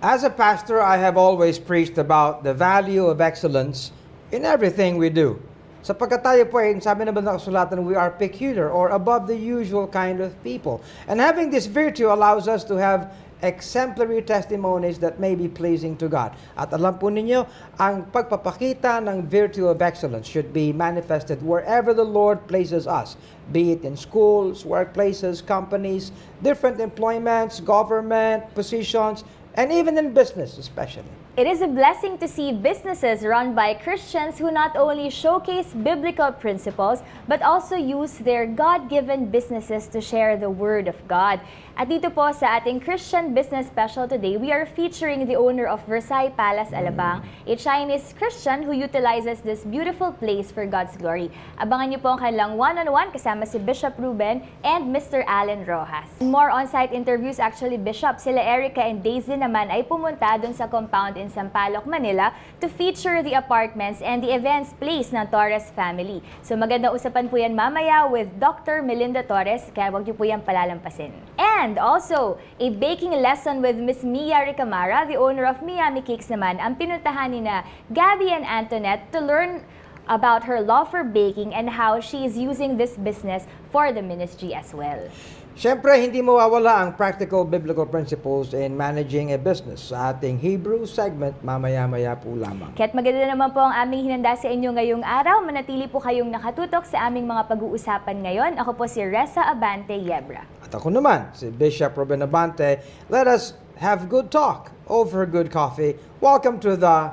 As a pastor, I have always preached about the value of excellence in everything we do. Sapagkat tayo po ay, sabi naman ng kasulatan, we are peculiar or above the usual kind of people. And having this virtue allows us to have exemplary testimonies that may be pleasing to God. At alam po ninyo, ang pagpapakita ng virtue of excellence should be manifested wherever the Lord places us, be it in schools, workplaces, companies, different employments, government positions, and even in business especially. It is a blessing to see businesses run by Christians who not only showcase biblical principles, but also use their God-given businesses to share the Word of God. At dito po sa ating Christian Business Special today, we are featuring the owner of Versailles Palace, Alabang, a Chinese Christian who utilizes this beautiful place for God's glory. Abangan niyo po ang kanilang one-on-one kasama si Bishop REUBEN and Mr. Alan Roxas. More on-site interviews actually, Bishop, sila Erica and Daisy naman ay pumunta dun sa compound in Sampaloc, Manila to feature the apartments and the events place ng Torres family. So magandang usapan po yan mamaya with Dr. Melinda Torres, kaya wag niyo po yan palalampasin. And also, a baking lesson with Miss Ricamara, the owner of MiaMy Cakes naman, ang pinuntahan ni na Gabby and Antoinette to learn about her love for baking and how she is using this business for the ministry as well. Siyempre, hindi mawawala ang practical biblical principles in managing a business sa ating Hebrew segment mamaya-maya po lamang. Kaya't maganda naman po ang aming hinanda sa inyo ngayong araw. Manatili po kayong nakatutok sa aming mga pag-uusapan ngayon. Ako po si Reza Abante Yebra. At ako naman, si Bishop REUBEN Abante. Let us have good talk over good coffee. Welcome to the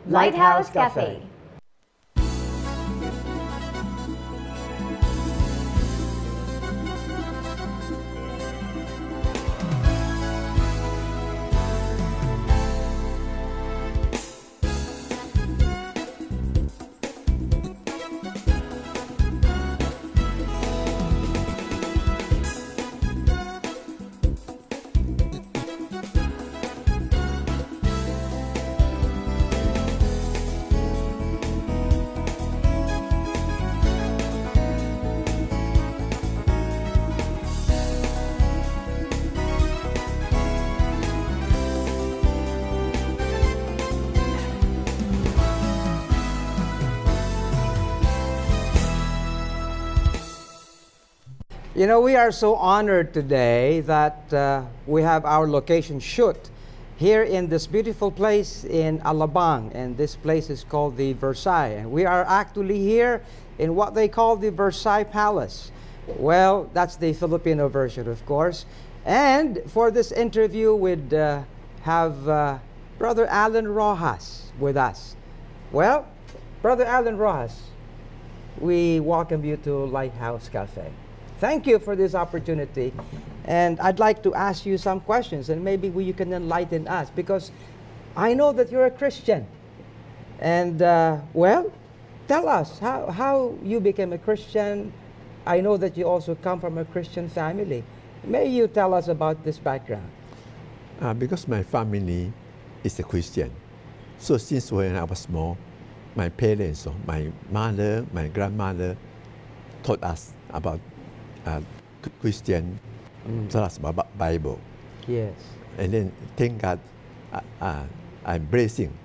Lighthouse Cafe. You know, we are so honored today that we have our location shoot here in this beautiful place in Alabang, and this place is called the Versailles. And we are actually here in what they call the Versailles Palace. Well, that's the Filipino version, of course. And for this interview, we'd have Brother Alan Roxas with us. Well, Brother Alan Roxas, we welcome you to Lighthouse Cafe. Thank you for this opportunity, and I'd like to ask you some questions, and maybe you can enlighten us, because I know that you're a Christian. And, well, tell us how you became a Christian. I know that you also come from a Christian family. May you tell us about this background? Because my family is a Christian. So since when I was small, my parents, my mother, my grandmother taught us about Christian, taught us about Bible. Yes. And then thank God, I'm blessing.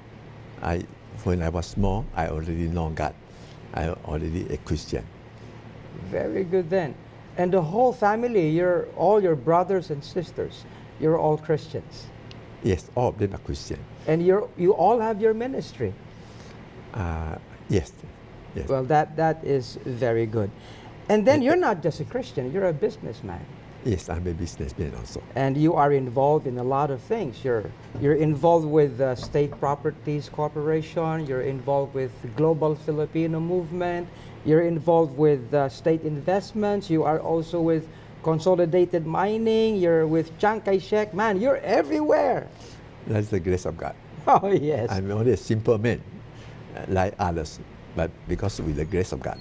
When I was small, I already know God. I already a Christian. Very good then. And the whole family, all your brothers and sisters, you're all Christians. Yes, all of them are Christian. And you all have your ministry. Yes. Well, that is very good. And then you're not just a Christian, you're a businessman. Yes, I'm a businessman also. And you are involved in a lot of things. You're involved with the State Properties Corporation, you're involved with the Global Filipino Movement, you're involved with state investments, you are also with Consolidated Mining, you're with Chiang Kai-shek. Man, you're everywhere. That's the grace of God. Oh, yes. I'm only a simple man, like others, but because with the grace of God.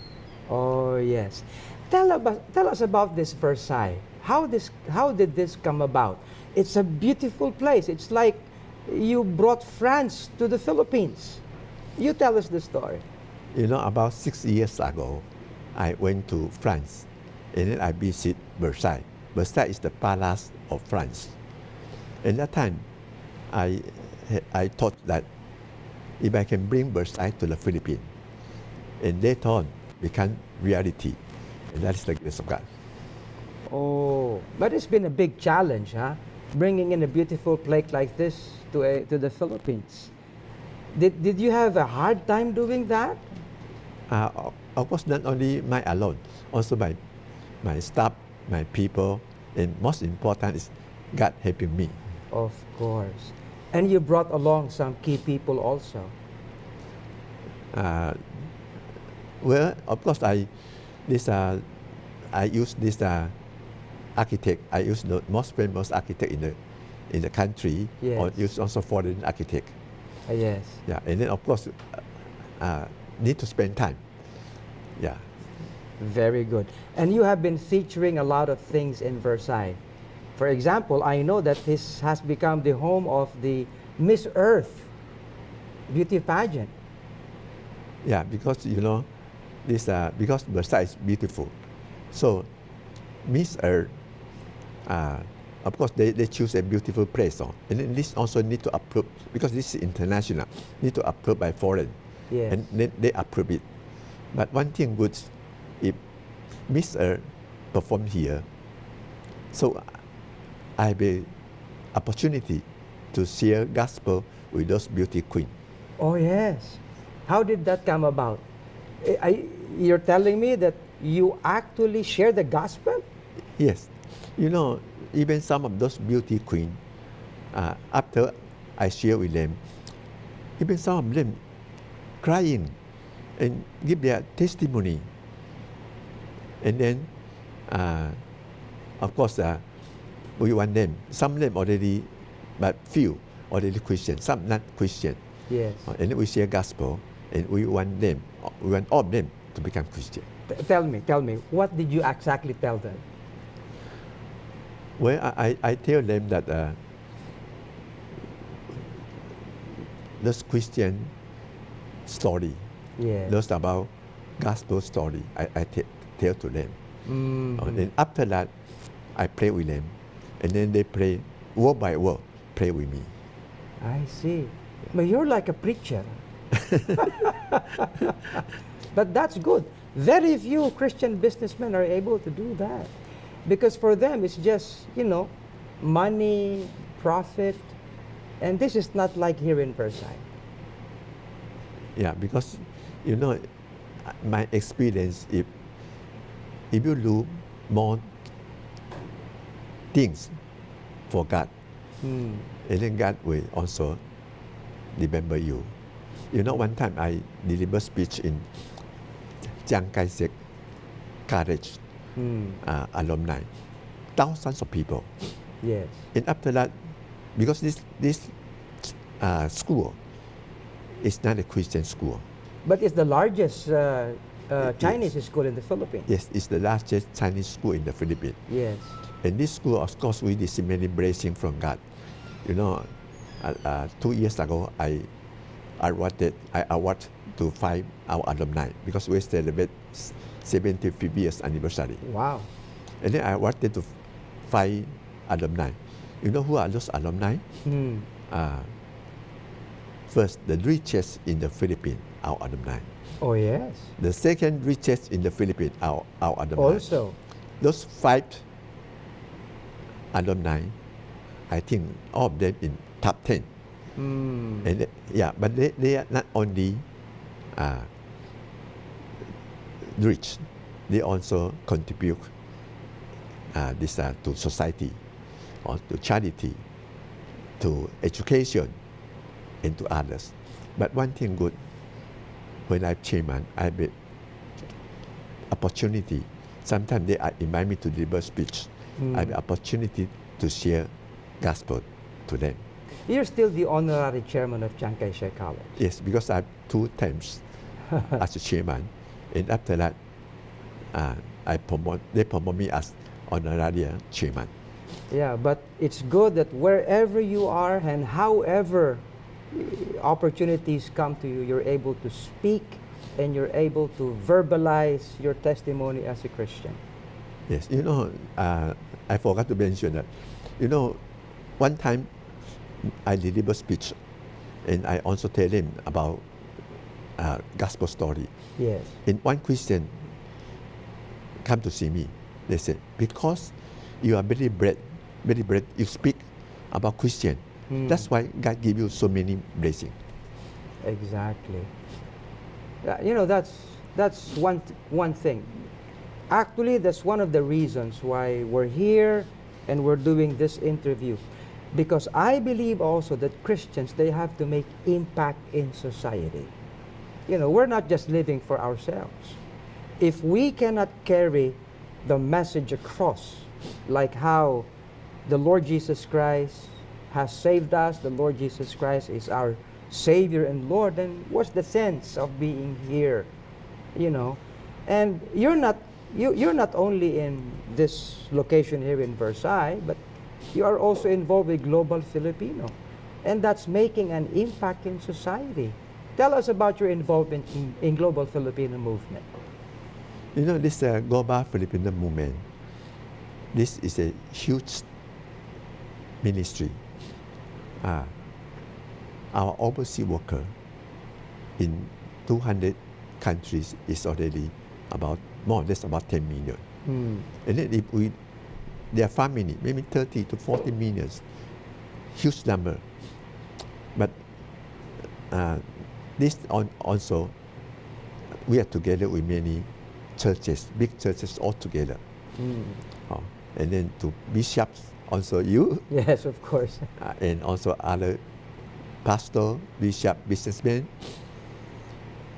Oh, yes. Tell us about this Versailles. How did this come about? It's a beautiful place. It's like you brought France to the Philippines. You tell us the story. You know, about 6 years ago, I went to France, and then I visited Versailles. Versailles is the palace of France. And that time, I, I thought that if I can bring Versailles to the Philippines, and later on become reality, and that is the grace of God. Oh, but it's been a big challenge, huh? Bringing in a beautiful place like this to the Philippines. Did you have a hard time doing that? Of course, not only my alone, also my staff, my people, and most important is God helping me. Of course. And you brought along some key people also. Well, of course, I use this architect. I use the most famous architect in the country, Yes. or use also foreign architect. Yes. Yeah, and then of course, need to spend time. Yeah. Very good. And you have been featuring a lot of things in Versailles. For example, I know that this has become the home of the Miss Earth beauty pageant. Yeah, because you know, this because Versailles is beautiful, so Miss Earth, of course they choose a beautiful place, and then this also need to approve because this is international, need to approve by foreign, Yes. and then they approve it. But one thing good, if Miss Earth perform here, so I have a opportunity to share gospel with those beauty queen. Oh, yes. How did that come about? You're telling me that you actually share the gospel? Yes, you know, even some of those beauty queen, after I share with them, even some of them crying and give their testimony. And then, of course, we want them. Some of them already, but few already Christian, some not Christian. Yes. And then we share gospel, and we want them, we want all of them to become Christian. Tell me, what did you exactly tell them? Well, I tell them that those Christian story, Yes. those about gospel story, I tell to them. Mhm. And then after that, I pray with them, and then they pray word by word, pray with me. I see. But you're like a preacher. But that's good. Very few Christian businessmen are able to do that. Because for them, it's just, money, profit. And this is not like here in Versailles. Yeah, because, my experience, if you do more things for God, and then God will also remember you. One time I delivered speech in Chiang Kai-shek College, alumni, thousands of people. Yes. And after that, because this school is not a Christian school. But it's the largest Chinese school in the Philippines. Yes, it's the largest Chinese school in the Philippines. Yes. And this school, of course, we receive many blessings from God. 2 years ago, I award to 5 our alumni because we celebrate 75th years anniversary. Wow. And then I awarded to 5 alumni. You know who are those alumni? First, the richest in the Philippines, our alumni. Oh, yes. The second richest in the Philippines, our alumni. Also. Those 5 alumni, I think all of them in top 10. And but they are not only rich, they also contribute this to society, or to charity, to education, and to others. But one thing good, when I'm chairman, I have an opportunity. Sometimes they invite me to deliver speech. I have an opportunity to share gospel to them. You're still the honorary chairman of Chiang Kai-shek College. Yes, because I have 2 terms as a chairman, and after that, they promote me as honorary chairman. Yeah, but it's good that wherever you are and however opportunities come to you, you're able to speak and you're able to verbalize your testimony as a Christian. Yes, I forgot to mention that, one time I deliver speech, and I also tell them about gospel story. Yes. And one Christian come to see me. They said, because you are very brave, you speak about Christian. That's why God give you so many blessings. Exactly. You know, that's one thing. Actually, that's one of the reasons why we're here and we're doing this interview. Because I believe also that Christians, they have to make impact in society. You know, we're not just living for ourselves. If we cannot carry the message across, like how the Lord Jesus Christ has saved us, the Lord Jesus Christ is our Savior and Lord, then what's the sense of being here? You know, and you're not only in this location here in Versailles, but you are also involved with Global Filipino, and that's making an impact in society. Tell us about your involvement in Global Filipino movement. You know, this Global Filipino movement, this is a huge ministry. Our overseas worker in 200 countries is already about more or less about 10 million. And then if their family, maybe 30 to 40 million, huge number. But this also, we are together with many churches, big churches all together. And then to bishops, also you. Yes, of course. And also other pastor, bishop, businessmen.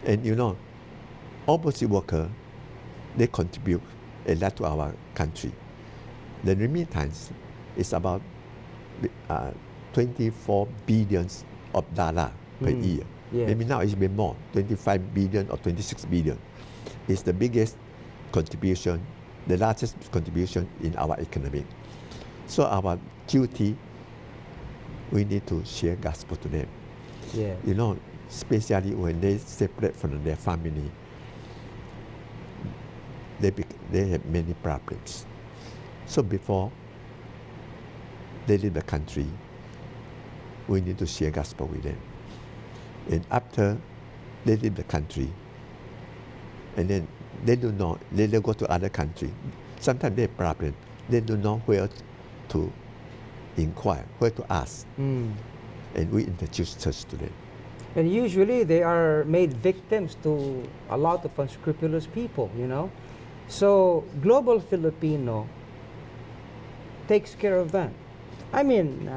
And you know, overseas worker, they contribute a lot to our country. The remittance is about 24 billions of dollar per year. Yes. Maybe now it's been more, 25 billion or 26 billion. It's the biggest contribution, the largest contribution in our economy. So our duty, we need to share gospel to them. Yeah. You know, especially when they separate from their family, they have many problems. So before they leave the country, we need to share gospel with them. And after they leave the country, and then they don't know, they go to other country. Sometimes they have problems. They don't know where to inquire, where to ask. And we introduce church to them. And usually they are made victims to a lot of unscrupulous people, you know. So Global Filipino takes care of them. I mean,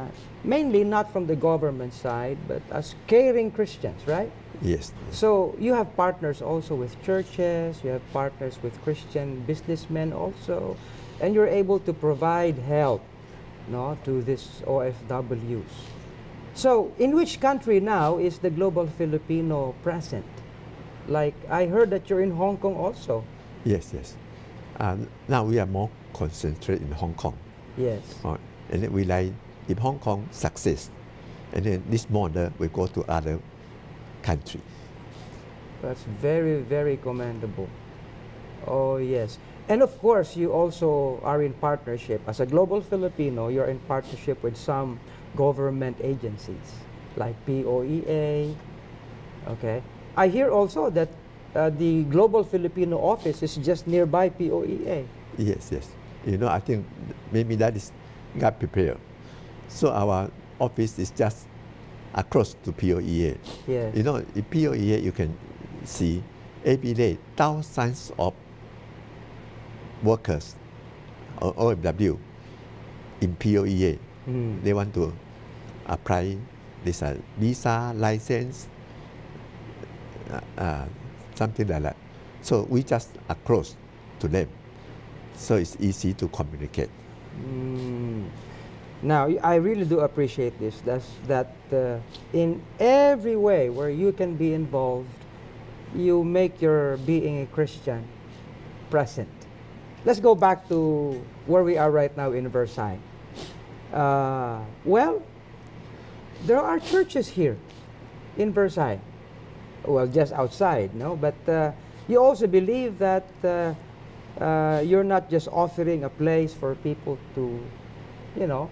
mainly not from the government side, but as caring Christians, right? Yes. So you have partners also with churches, you have partners with Christian businessmen also, and you're able to provide help, no, to this OFWs. So in which country now is the Global Filipino present? Like, I heard that you're in Hong Kong also. Yes, yes. Now we are more concentrated in Hong Kong. Yes. And then we like, if Hong Kong success, and then this model will go to other countries. That's very, very commendable. Oh, yes. And of course, you also are in partnership. As a Global Filipino, you're in partnership with some government agencies, like POEA. Okay. I hear also that the Global Filipino office is just nearby POEA. Yes, yes. You know, I think maybe that is God prepared. So our office is just across to POEA. Yes. You know, in POEA you can see every day thousands of workers or OFW in POEA. They want to apply this visa license, something like that. So we just across to them. So it's easy to communicate. Now, I really do appreciate this. That in every way where you can be involved, you make your being a Christian present. Let's go back to where we are right now in Versailles. Well, there are churches here in Versailles. Well, just outside, no? But you also believe that you're not just offering a place for people to, you know,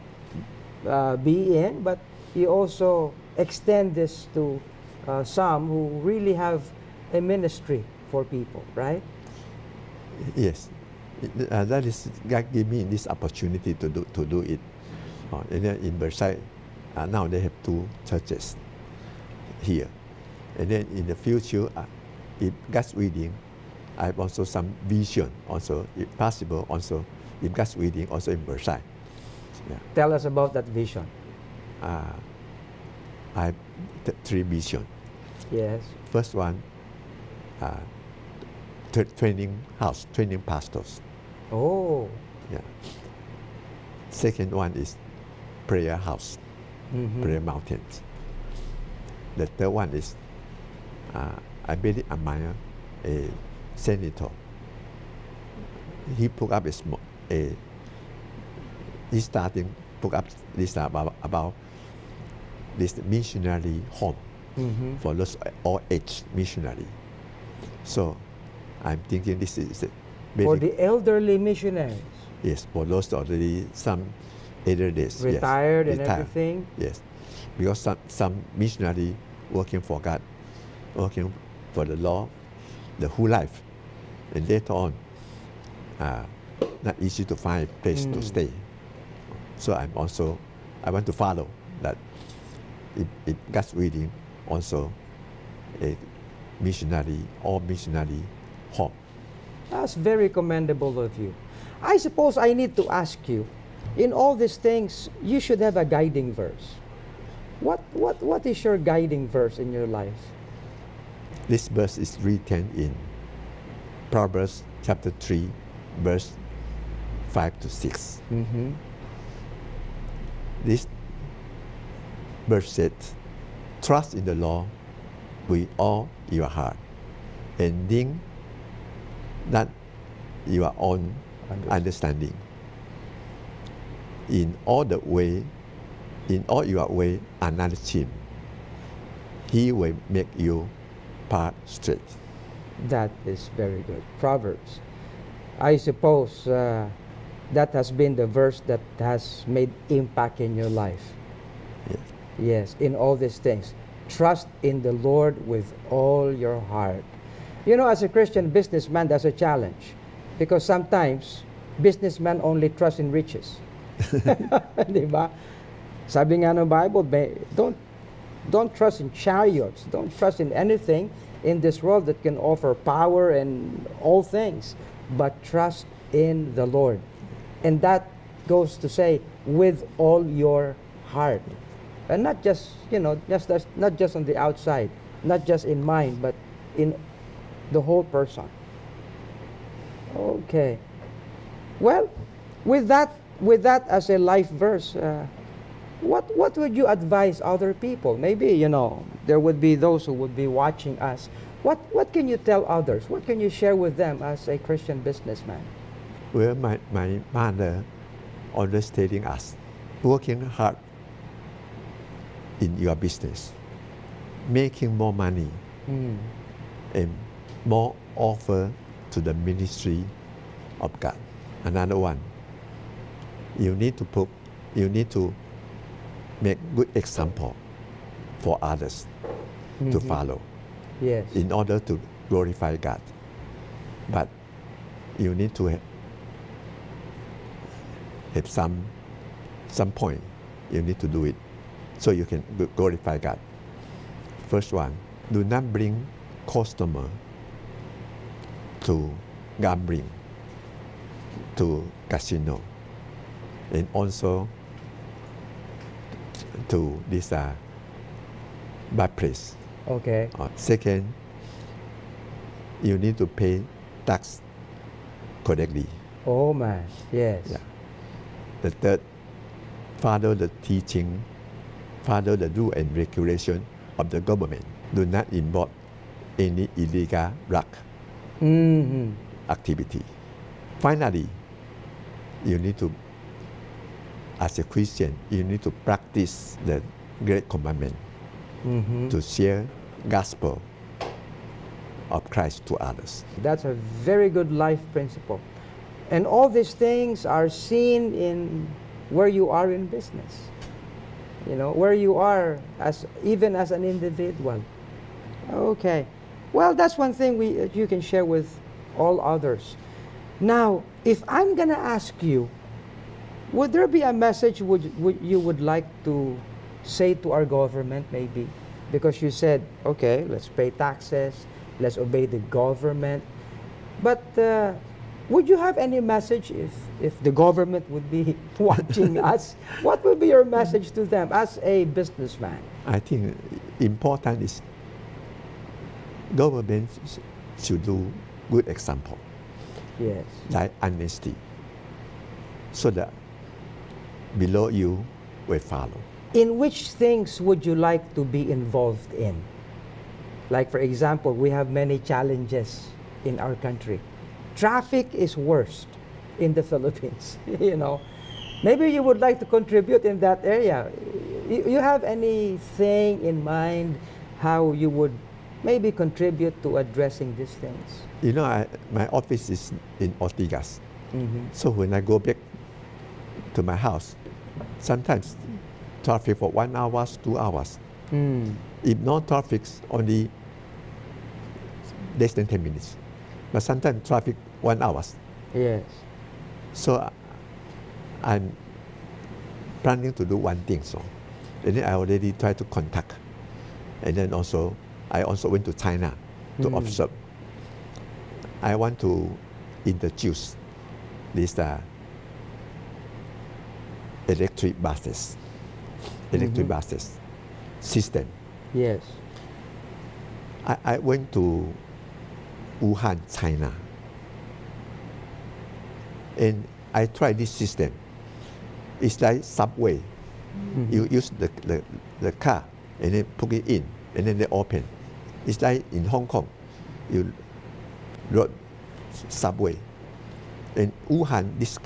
be in, but you also extend this to some who really have a ministry for people, right? Yes, that is God gave me this opportunity to do it. And then in Versailles, now they have 2 churches here. And then in the future, if God's willing, I have also some vision also, if possible, also, if God's willing, also in Versailles. Yeah. Tell us about that vision. I have 3 visions. Yes. First one, training house, training pastors. Oh. Yeah. Second one is prayer house, prayer mountains. The third one is, I really admire a senator. He put up he starting put up this about this missionary home for those all age missionary. So I'm thinking this is for the elderly missionaries. Yes, for those already some elder days. Retired yes, and everything. Yes, because some missionary working for God, working for the Lord, the whole life, and later on, not easy to find a place to stay. So I want to follow that. If God's willing, also a missionary or missionary home. That's very commendable of you. I suppose I need to ask you, in all these things, you should have a guiding verse. What is your guiding verse in your life? This verse is written in Proverbs chapter 3, verse 5 to 6. This verse said, trust in the Lord with all your heart, and lean not your own understanding. In all your way, acknowledge Him. He will make you path straight. That is very good. Proverbs. I suppose that has been the verse that has made impact in your life. Yes. Yes, in all these things. Trust in the Lord with all your heart. You know, as a Christian businessman, that's a challenge. Because sometimes, businessmen only trust in riches. Diba? Sabi nga ng Bible, don't trust in chariots. Don't trust in anything in this world that can offer power and all things. But trust in the Lord. And that goes to say, with all your heart. And not just, not just on the outside, not just in mind, but in the whole person. Okay. Well, with that as a life verse, what would you advise other people? Maybe, there would be those who would be watching us. What can you tell others? What can you share with them as a Christian businessman? Well, my mother always telling us, working hard in your business, making more money, and more offer to the ministry of God. Another one, you need to make good example for others to follow. Yes. In order to glorify God. But you need to have some point. You need to do it so you can glorify God. First one, do not bring customer to gambling, to casino, and also to this bad place. Okay. Second, you need to pay tax correctly. Oh man, yes. Yeah. The third, follow the teaching, follow the rule and regulation of the government. Do not involve any illegal drug activity. Finally, you need to, as a Christian, you need to practice the Great Commandment to share gospel of Christ to others. That's a very good life principle. And all these things are seen in where you are in business. you know, where you are as even as an individual. Okay. Well, that's one thing you can share with all others. Now, if I'm going to ask you, would there be a message you would like to say to our government maybe? Because you said, okay, let's pay taxes, let's obey the government. But would you have any message if the government would be watching us? What would be your message to them as a businessman? I think important is government should do good example. Yes. Like honesty, so that below you will follow. In which things would you like to be involved in? Like, for example, we have many challenges in our country. Traffic is worst in the Philippines, you know. Maybe you would like to contribute in that area. You have anything in mind how you would maybe contribute to addressing these things? You know, my office is in Ortigas. Mm-hmm. So when I go back to my house, sometimes traffic for 1 hour, 2 hours. Mm. If no traffic, only less than 10 minutes. But sometimes traffic 1 hour. Yes. So I'm planning to do one thing. So, and then I already try to contact. And then also, I also went to China to observe. I want to introduce this electric buses system. Yes. I went to Wuhan, China, and I tried this system. It's like subway. Mm-hmm. You use the car and then put it in, and then they open. It's like in Hong Kong, you rode subway. In Wuhan, this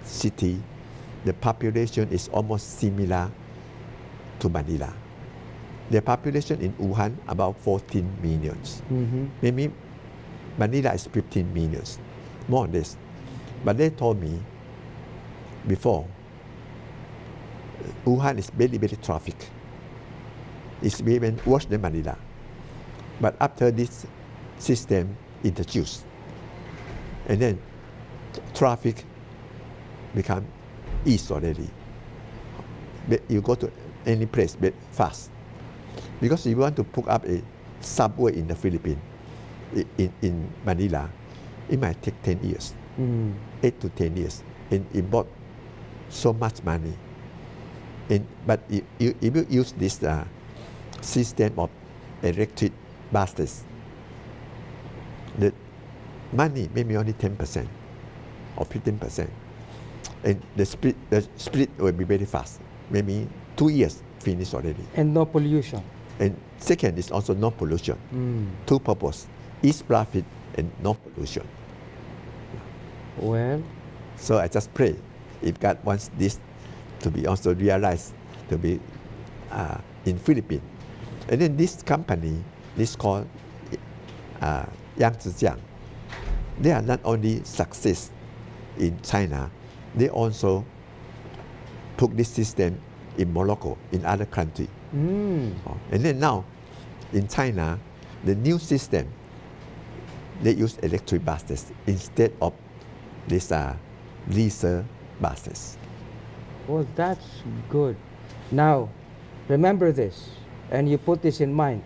city, the population is almost similar to Manila. The population in Wuhan about 14 millions. Mm-hmm. Maybe Manila is 15 millions, more or less. But they told me before, Wuhan is very, very traffic. It's even worse than Manila. But after this system introduced, and then traffic become ease already. But you go to any place but fast. Because if you want to put up a subway in the Philippines, in Manila, it might take 10 years, 8 to 10 years, and involve so much money. But if you use this system of electric buses, the money maybe only 10% or 15%, and the split will be very fast. Maybe 2 years finished already. And no pollution. And second is also no pollution. Two purpose: ease profit and no pollution. Well, so I just pray if God wants this to be also realized to be in Philippines. And then this company, this called Yang they are not only success in China, they also put this system in Morocco, in other countries. And then now, in China, the new system, they use electric buses instead of these diesel buses. well, that's good. Now, remember this, and you put this in mind.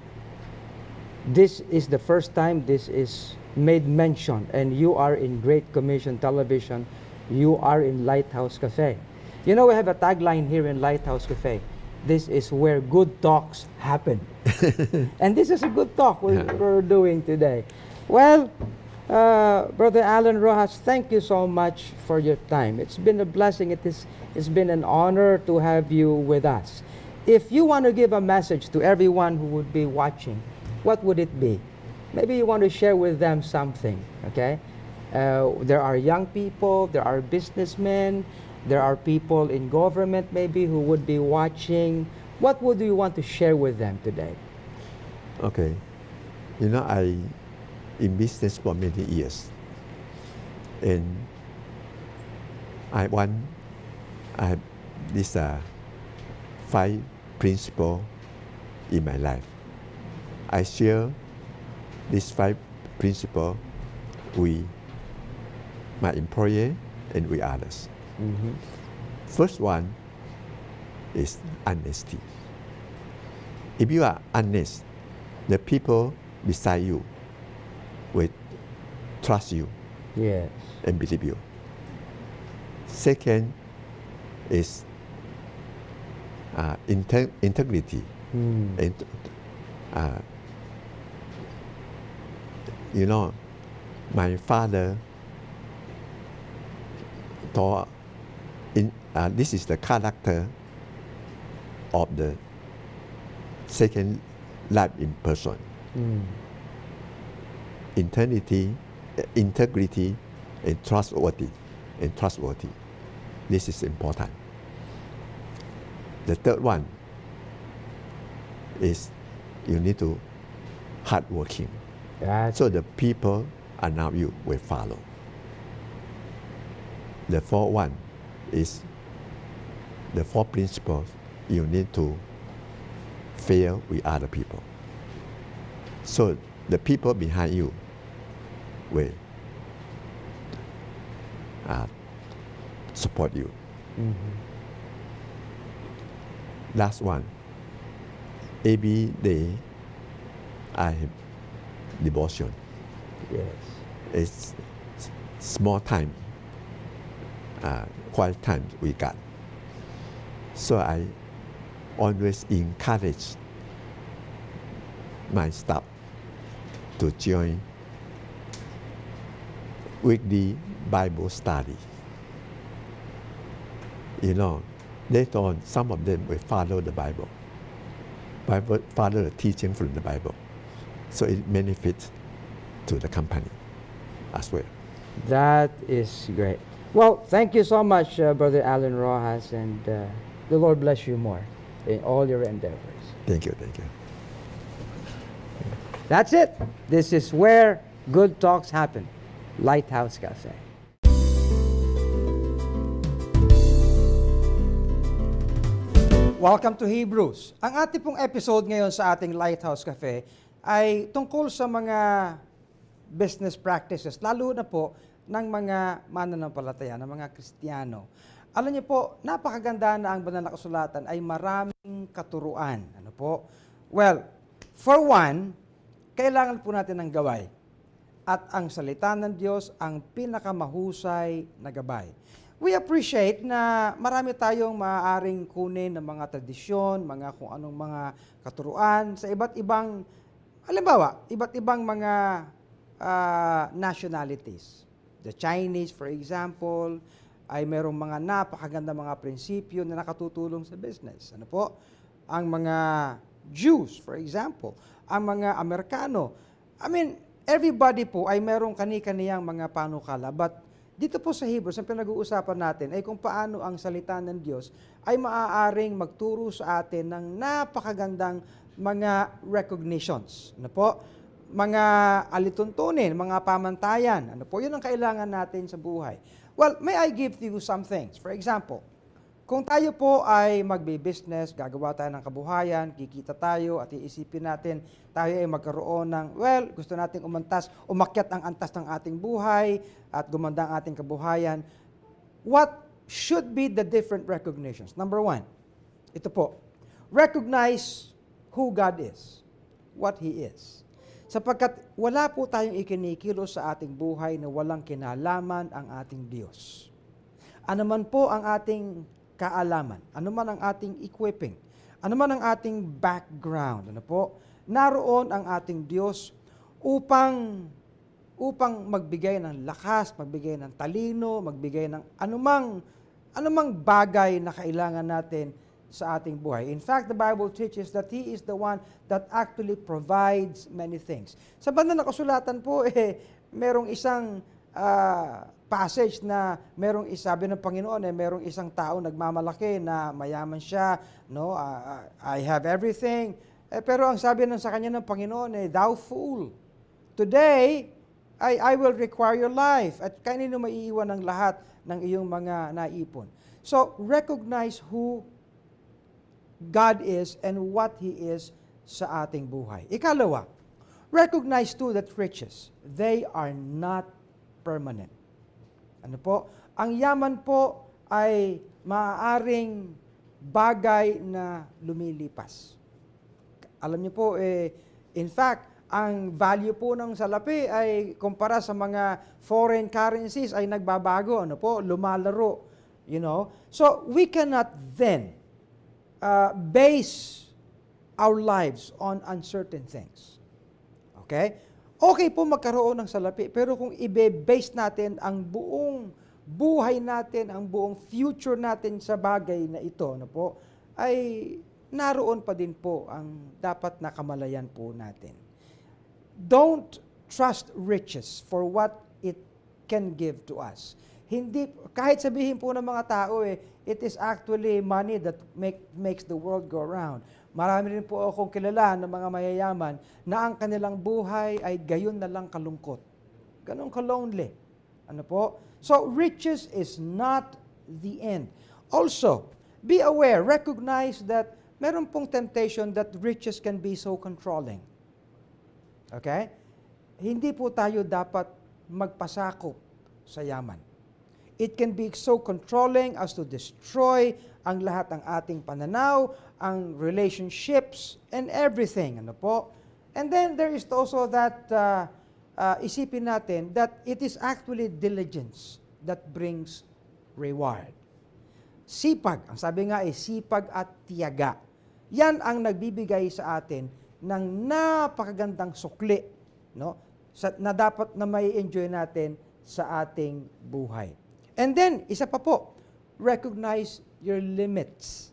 This is the first time this is made mention, and you are in Great Commission Television. You are in Lighthouse Cafe. You know, we have a tagline here in Lighthouse Cafe. This is where good talks happen. And this is a good talk we're doing today. Well, Brother Alan Rojas, thank you so much for your time. It's been a blessing. It's been an honor to have you with us. If you want to give a message to everyone who would be watching, what would it be? Maybe you want to share with them something, okay? There are young people, there are businessmen, there are people in government maybe who would be watching. What would you want to share with them today? Okay. You know, I in business for many years. And I have this 5 principles in my life. I share these 5 principles with my employer and with others. First one is honesty. If you are honest, the people beside you will trust you Yes. and believe you. Second is integrity. And, you know, my father taught, this is the character of the second life in person. Integrity, and trustworthy. This is important. The third one is you need to hardworking. So the people around you will follow. The fourth one is the 4 principles you need to fair with other people. So the people behind you will support you. Last one, every day I have devotion. Yes. It's small time, quiet time we got. So I always encourage my staff to join weekly Bible study. You know, later on, some of them will follow the Bible, follow the teaching from the Bible. So it benefits to the company as well. That is great. Well, thank you so much, Brother Alan Rojas, and the Lord bless you more in all your endeavors. Thank you. That's it. This is where good talks happen. Lighthouse Cafe. Welcome to Hebrews. Ang ating pong episode ngayon sa ating Lighthouse Cafe ay tungkol sa mga business practices, lalo na po ng mga mananampalataya, ng mga Kristiyano. Alam niyo po, napakaganda na ang banal na kasulatan ay maraming katuruan. Ano po? Well, for one, kailangan po natin ng gabay. At ang salita ng Diyos ang pinakamahusay na gabay. We appreciate na marami tayong maaaring kunin ng mga tradisyon, mga kung anong mga katuruan sa iba't ibang, halimbawa, iba't ibang mga nationalities. The Chinese, for example, ay merong mga napakaganda mga prinsipyo na nakatutulong sa business. Ano po? Ang mga Jews, for example, ang mga Amerikano. I mean, everybody po ay merong kani-kaniyang mga panukala. But dito po sa Hebrews, ang pinag-uusapan natin ay kung paano ang salita ng Diyos ay maaaring magturo sa atin ng napakagandang mga recognitions. Ano po? Mga alituntunin, mga pamantayan. Ano po? Yun ang kailangan natin sa buhay. Well, may I give to you some things. For example, kung tayo po ay magbe-business, gagawa tayo ng kabuhayan, kikita tayo at iisipin natin, tayo ay magkaroon ng, well, gusto nating umakyat ang antas ng ating buhay at gumanda ang ating kabuhayan. What should be the different recognitions? Number 1, ito po, recognize who God is, what He is. Sapagkat wala po tayong ikinikilos sa ating buhay na walang kinalaman ang ating Diyos. Ano man po ang ating kaalaman, ano man ang ating equipping, ano man ang ating background, ano po, naroon ang ating Diyos upang magbigay ng lakas, magbigay ng talino, magbigay ng anumang bagay na kailangan natin sa ating buhay. In fact, the Bible teaches that He is the one that actually provides many things. Sa banal na kasulatan po, merong isang passage na merong sabi ng Panginoon, merong isang tao nagmamalaki na mayaman siya, no? I have everything. Pero ang sabi sa kanya ng Panginoon, thou fool, today I will require your life. At kanino maiiwan ang lahat ng iyong mga naipon? So, recognize who God is and what He is sa ating buhay. Ikalawa, recognize too that riches, they are not permanent. Ano po? Ang yaman po ay maaaring bagay na lumilipas. Alam niyo po, in fact, ang value po ng salapi ay kumpara sa mga foreign currencies ay nagbabago, ano po, lumalaro, you know. So, we cannot then base our lives on uncertain things. Okay? Okay po magkaroon ng salapi, pero kung ibe-base natin ang buong buhay natin, ang buong future natin sa bagay na ito, ano po, ay naroon pa din po ang dapat na kamalayan po natin. Don't trust riches for what it can give to us. Hindi, kahit sabihin po ng mga tao, it is actually money that makes the world go around. Marami rin po akong kilala ng mga mayayaman na ang kanilang buhay ay gayon na lang kalungkot. Ganun ka-lonely. Ano po? So, riches is not the end. Also, be aware, recognize that meron pong temptation that riches can be so controlling. Okay? Hindi po tayo dapat magpasakop sa yaman. It can be so controlling as to destroy ang lahat ng ating pananaw, ang relationships, and everything. Ano po? And then there is also that, isipin natin that it is actually diligence that brings reward. Sipag, ang sabi nga ay sipag at tiyaga. Yan ang nagbibigay sa atin ng napakagandang sukli, no? Na dapat na may enjoy natin sa ating buhay. And then, isa pa po, recognize your limits.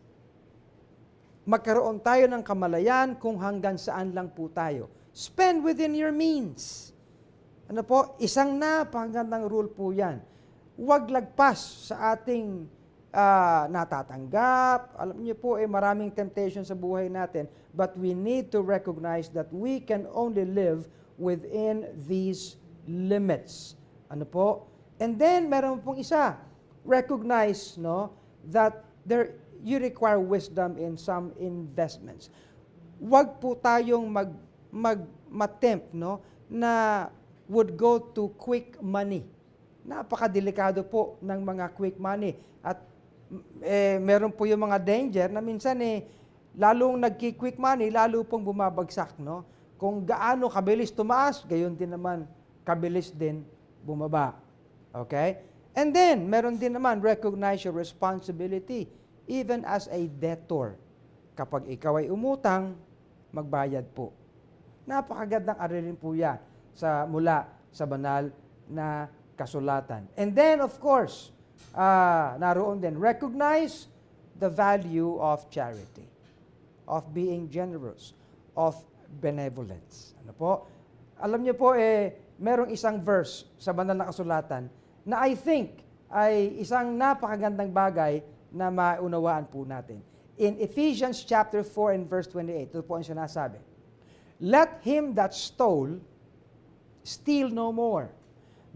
Magkaroon tayo ng kamalayan kung hanggang saan lang po tayo. Spend within your means. Ano po? Isang napakagandang rule po yan. Huwag lagpas sa ating natatanggap. Alam niyo po, maraming temptation sa buhay natin, but we need to recognize that we can only live within these limits. Ano po? And then, meron pong isa, recognize, no, that you require wisdom in some investments. Huwag po tayong mag-tempt, no, na would go to quick money. Napakadelikado po ng mga quick money. At meron po yung mga danger na minsan lalong nagki-quick money, lalo pong bumabagsak, no? Kung gaano kabilis tumaas, gayon din naman kabilis din bumaba. Okay? And then, meron din naman, recognize your responsibility even as a debtor. Kapag ikaw ay umutang, magbayad po. Napakagandang arilin po yan mula sa banal na kasulatan. And then, of course, naroon din, recognize the value of charity, of being generous, of benevolence. Ano po? Alam niyo po, merong isang verse sa banal na kasulatan na I think ay isang napakagandang bagay na maunawaan po natin. In Ephesians chapter 4 and verse 28, ito po ang sinasabi, let him that stole steal no more,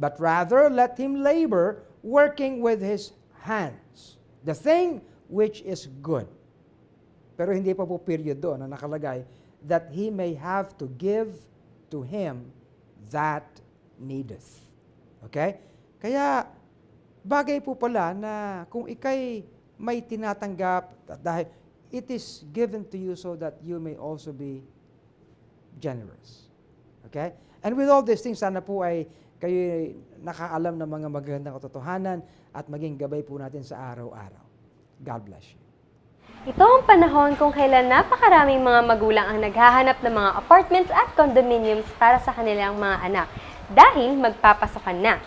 but rather let him labor, working with his hands, the thing which is good. Pero hindi pa po period doon na nakalagay, that he may have to give to him that needeth. Okay? Kaya, bagay po pala na kung ikay may tinatanggap, dahil it is given to you so that you may also be generous. Okay? And with all these things, sana po ay kayo nakaalam ng mga magandang katotohanan at maging gabay po natin sa araw-araw. God bless you. Ito ang panahon kung kailan napakaraming mga magulang ang naghahanap ng mga apartments at condominiums para sa kanilang mga anak dahil magpapasokan na.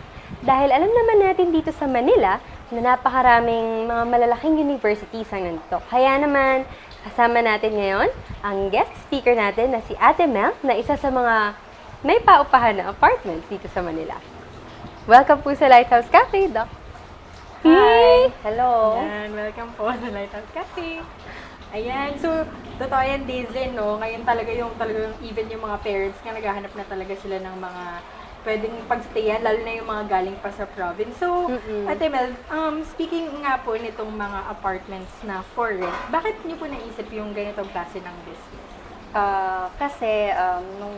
Dahil alam naman natin dito sa Manila na napakaraming mga malalaking universities ang nandito. Kaya naman, kasama natin ngayon ang guest speaker natin na si Ate Mel na isa sa mga may paupahan na apartments dito sa Manila. Welcome po sa Lighthouse Cafe, Doc. Hi! Hello! Ayan, welcome po sa Lighthouse Cafe. Ayan, so, totoo yan, Daislyn, no? Ngayon talaga yung even yung mga parents nga naghahanap na talaga sila ng mga pwedeng pagstayan, lalo na yung mga galing pa sa province. So, Ate Mel, speaking nga po nitong mga apartments na for rent, bakit niyo po naisip yung ganitong klase ng business? Kasi nung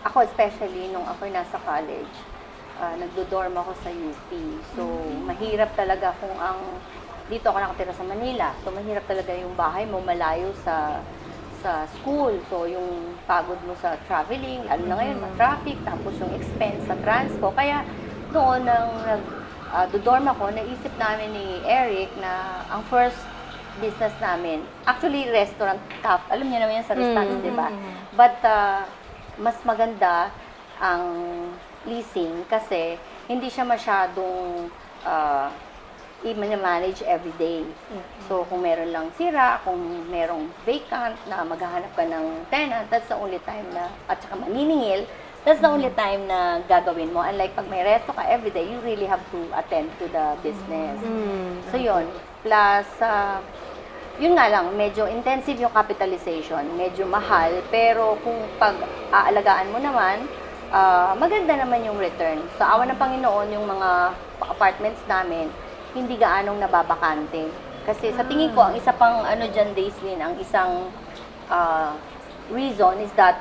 ako especially nung ako nasa college, nagdo-dorm ako sa UP. So, mahirap talaga kung dito ako nakatira sa Manila. So, mahirap talaga yung bahay mo malayo sa school. So, yung pagod mo sa traveling, lalo na ngayon, traffic, tapos yung expense sa transpo. Kaya, noon nang nag-dorm ako, naisip namin ni Eric na ang first business namin, actually, restaurant, alam niyo naman yan sa restaurants, di ba? But, mas maganda ang leasing kasi hindi siya masyadong i-manage every day. So, kung meron lang sira, kung merong vacant na maghahanap ka ng tenant, that's the only time na, at saka maniningil, that's the only time na gagawin mo. Unlike pag may resto ka every day, you really have to attend to the business. So, yun. Plus, yun nga lang, medyo intensive yung capitalization, medyo mahal, pero kung pag-aalagaan mo naman, maganda naman yung return. Sa awa ng Panginoon, yung mga apartments namin, hindi gaanong nababakante. Kasi sa tingin ko, ang isa pang dyan, Daislyn, ang isang reason is that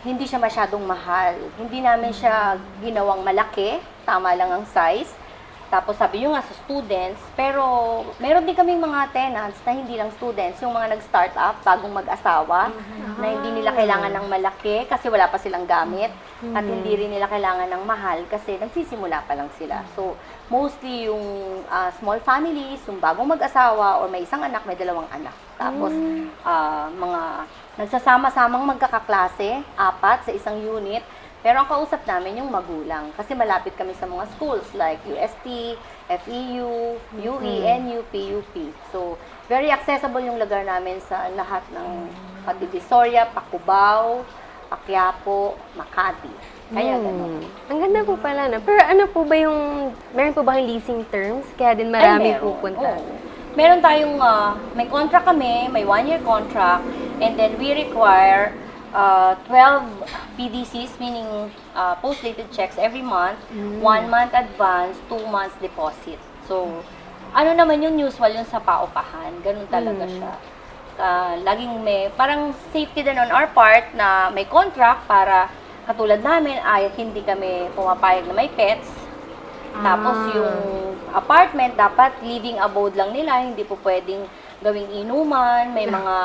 hindi siya masyadong mahal. Hindi namin siya ginawang malaki, tama lang ang size. Tapos sabi nyo nga sa students, pero meron din kaming mga tenants na hindi lang students, yung mga nag-start up, bagong mag-asawa, na hindi nila kailangan ng malaki kasi wala pa silang gamit, at hindi rin nila kailangan ng mahal kasi nagsisimula pa lang sila. So, mostly yung small families, yung bagong mag-asawa, or may isang anak, may dalawang anak. Tapos, mga nagsasama-samang magkakaklase, 4 sa isang unit. Pero ang kausap namin yung magulang kasi malapit kami sa mga schools like UST, FEU, UE, NUP, UP. So, very accessible yung lugar namin sa lahat ng Divisoria, Pacubao, Quiapo, Makati. Kaya gano'n. Ang ganda po pala na. Pero ano po ba meron po ba yung leasing terms? Kaya din marami pupunta. Meron tayong, may contract kami, may 1-year contract, and then we require 12 PDCs, meaning post-dated checks every month, 1 month advance, 2 months deposit. So, ano naman yung usual yung sa paupahan, ganun talaga siya. Laging may, parang safety din on our part na may contract para katulad namin ay hindi kami pumapayag na may pets. Tapos yung apartment, dapat living abode lang nila, hindi po pwedeng gawing inuman, may mga,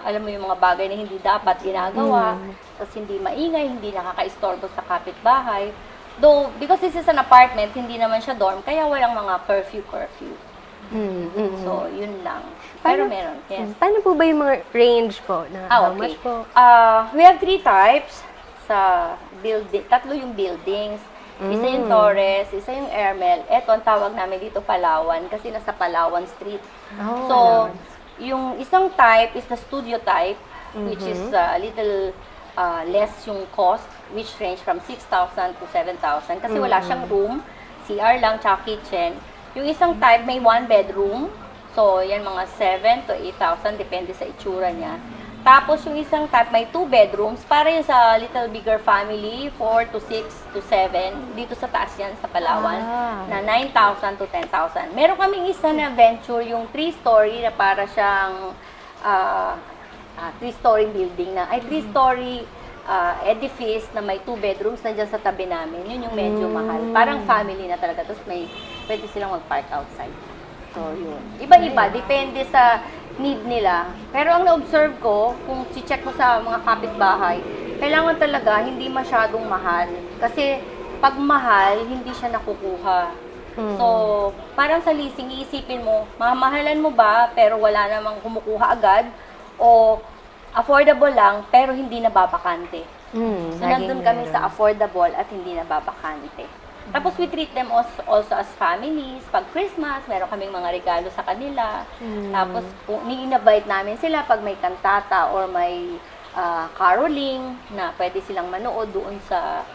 alam mo yung mga bagay na hindi dapat ginagawa, tapos hindi maingay, hindi nakaka-istorbo sa kapitbahay. Though, because this is an apartment, hindi naman siya dorm, kaya walang mga curfew. So, yun lang. Pero meron, yes. Paano po ba yung mga range po? Na how much po? We have 3 types sa building, 3 yung buildings. Isa yung Torres, isa yung Ermel. Eto, ang tawag namin dito Palawan kasi nasa Palawan Street. So, yung isang type is the studio type, which is a little less yung cost, which range from 6,000 to 7,000 kasi wala siyang room, CR lang, tsaka kitchen. Yung isang type may 1 bedroom, so yan mga 7 to 8,000, depende sa itsura niya. Tapos yung isang type may 2 bedrooms, para yun sa little bigger family, 4 to 6 to 7. Dito sa taas yan, sa Palawan, na 9,000 to 10,000. Meron kaming isa na venture, yung 3-story na para siyang 3-story building na, 3-story edifice na may 2 bedrooms na dyan sa tabi namin. Yun yung medyo mahal. Parang family na talaga. Tapos pwede silang mag-park outside. So, yun. Iba-iba. Depende sa need nila. Pero ang na-observe ko, kung si-check mo sa mga kapitbahay, kailangan talaga hindi masyadong mahal. Kasi pag mahal, hindi siya nakukuha. So, parang sa leasing, iisipin mo, mamahalan mo ba pero wala namang kumukuha agad? O affordable lang pero hindi nababakante. So, nandun kami sa affordable at hindi nababakante. Tapos we treat them also as families. Pag Christmas, meron kaming mga regalo sa kanila. Tapos ni-invite namin sila pag may kantata or may caroling na pwede silang manood doon sa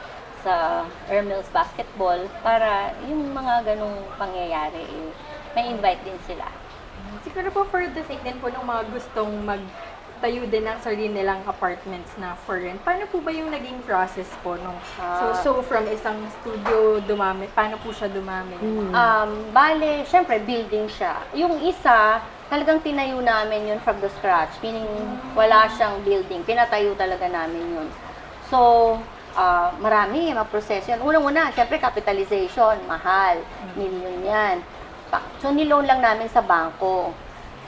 Ermel's basketball para yung mga ganong pangyayari, may invite din sila. Siguro po for the sake din po ng mga gustong magtayo din ng sarili nilang apartments na for rent. Paano po ba yung naging process po nung so from isang studio dumami, paano po siya dumami? Bale, syempre building siya. Yung isa, talagang tinayo namin yun from the scratch. Meaning, wala siyang building. Pinatayo talaga namin yun. So, marami, maproseso yan. Unang-una, syempre capitalization, mahal. Million yan. So, niloan lang namin sa bangko.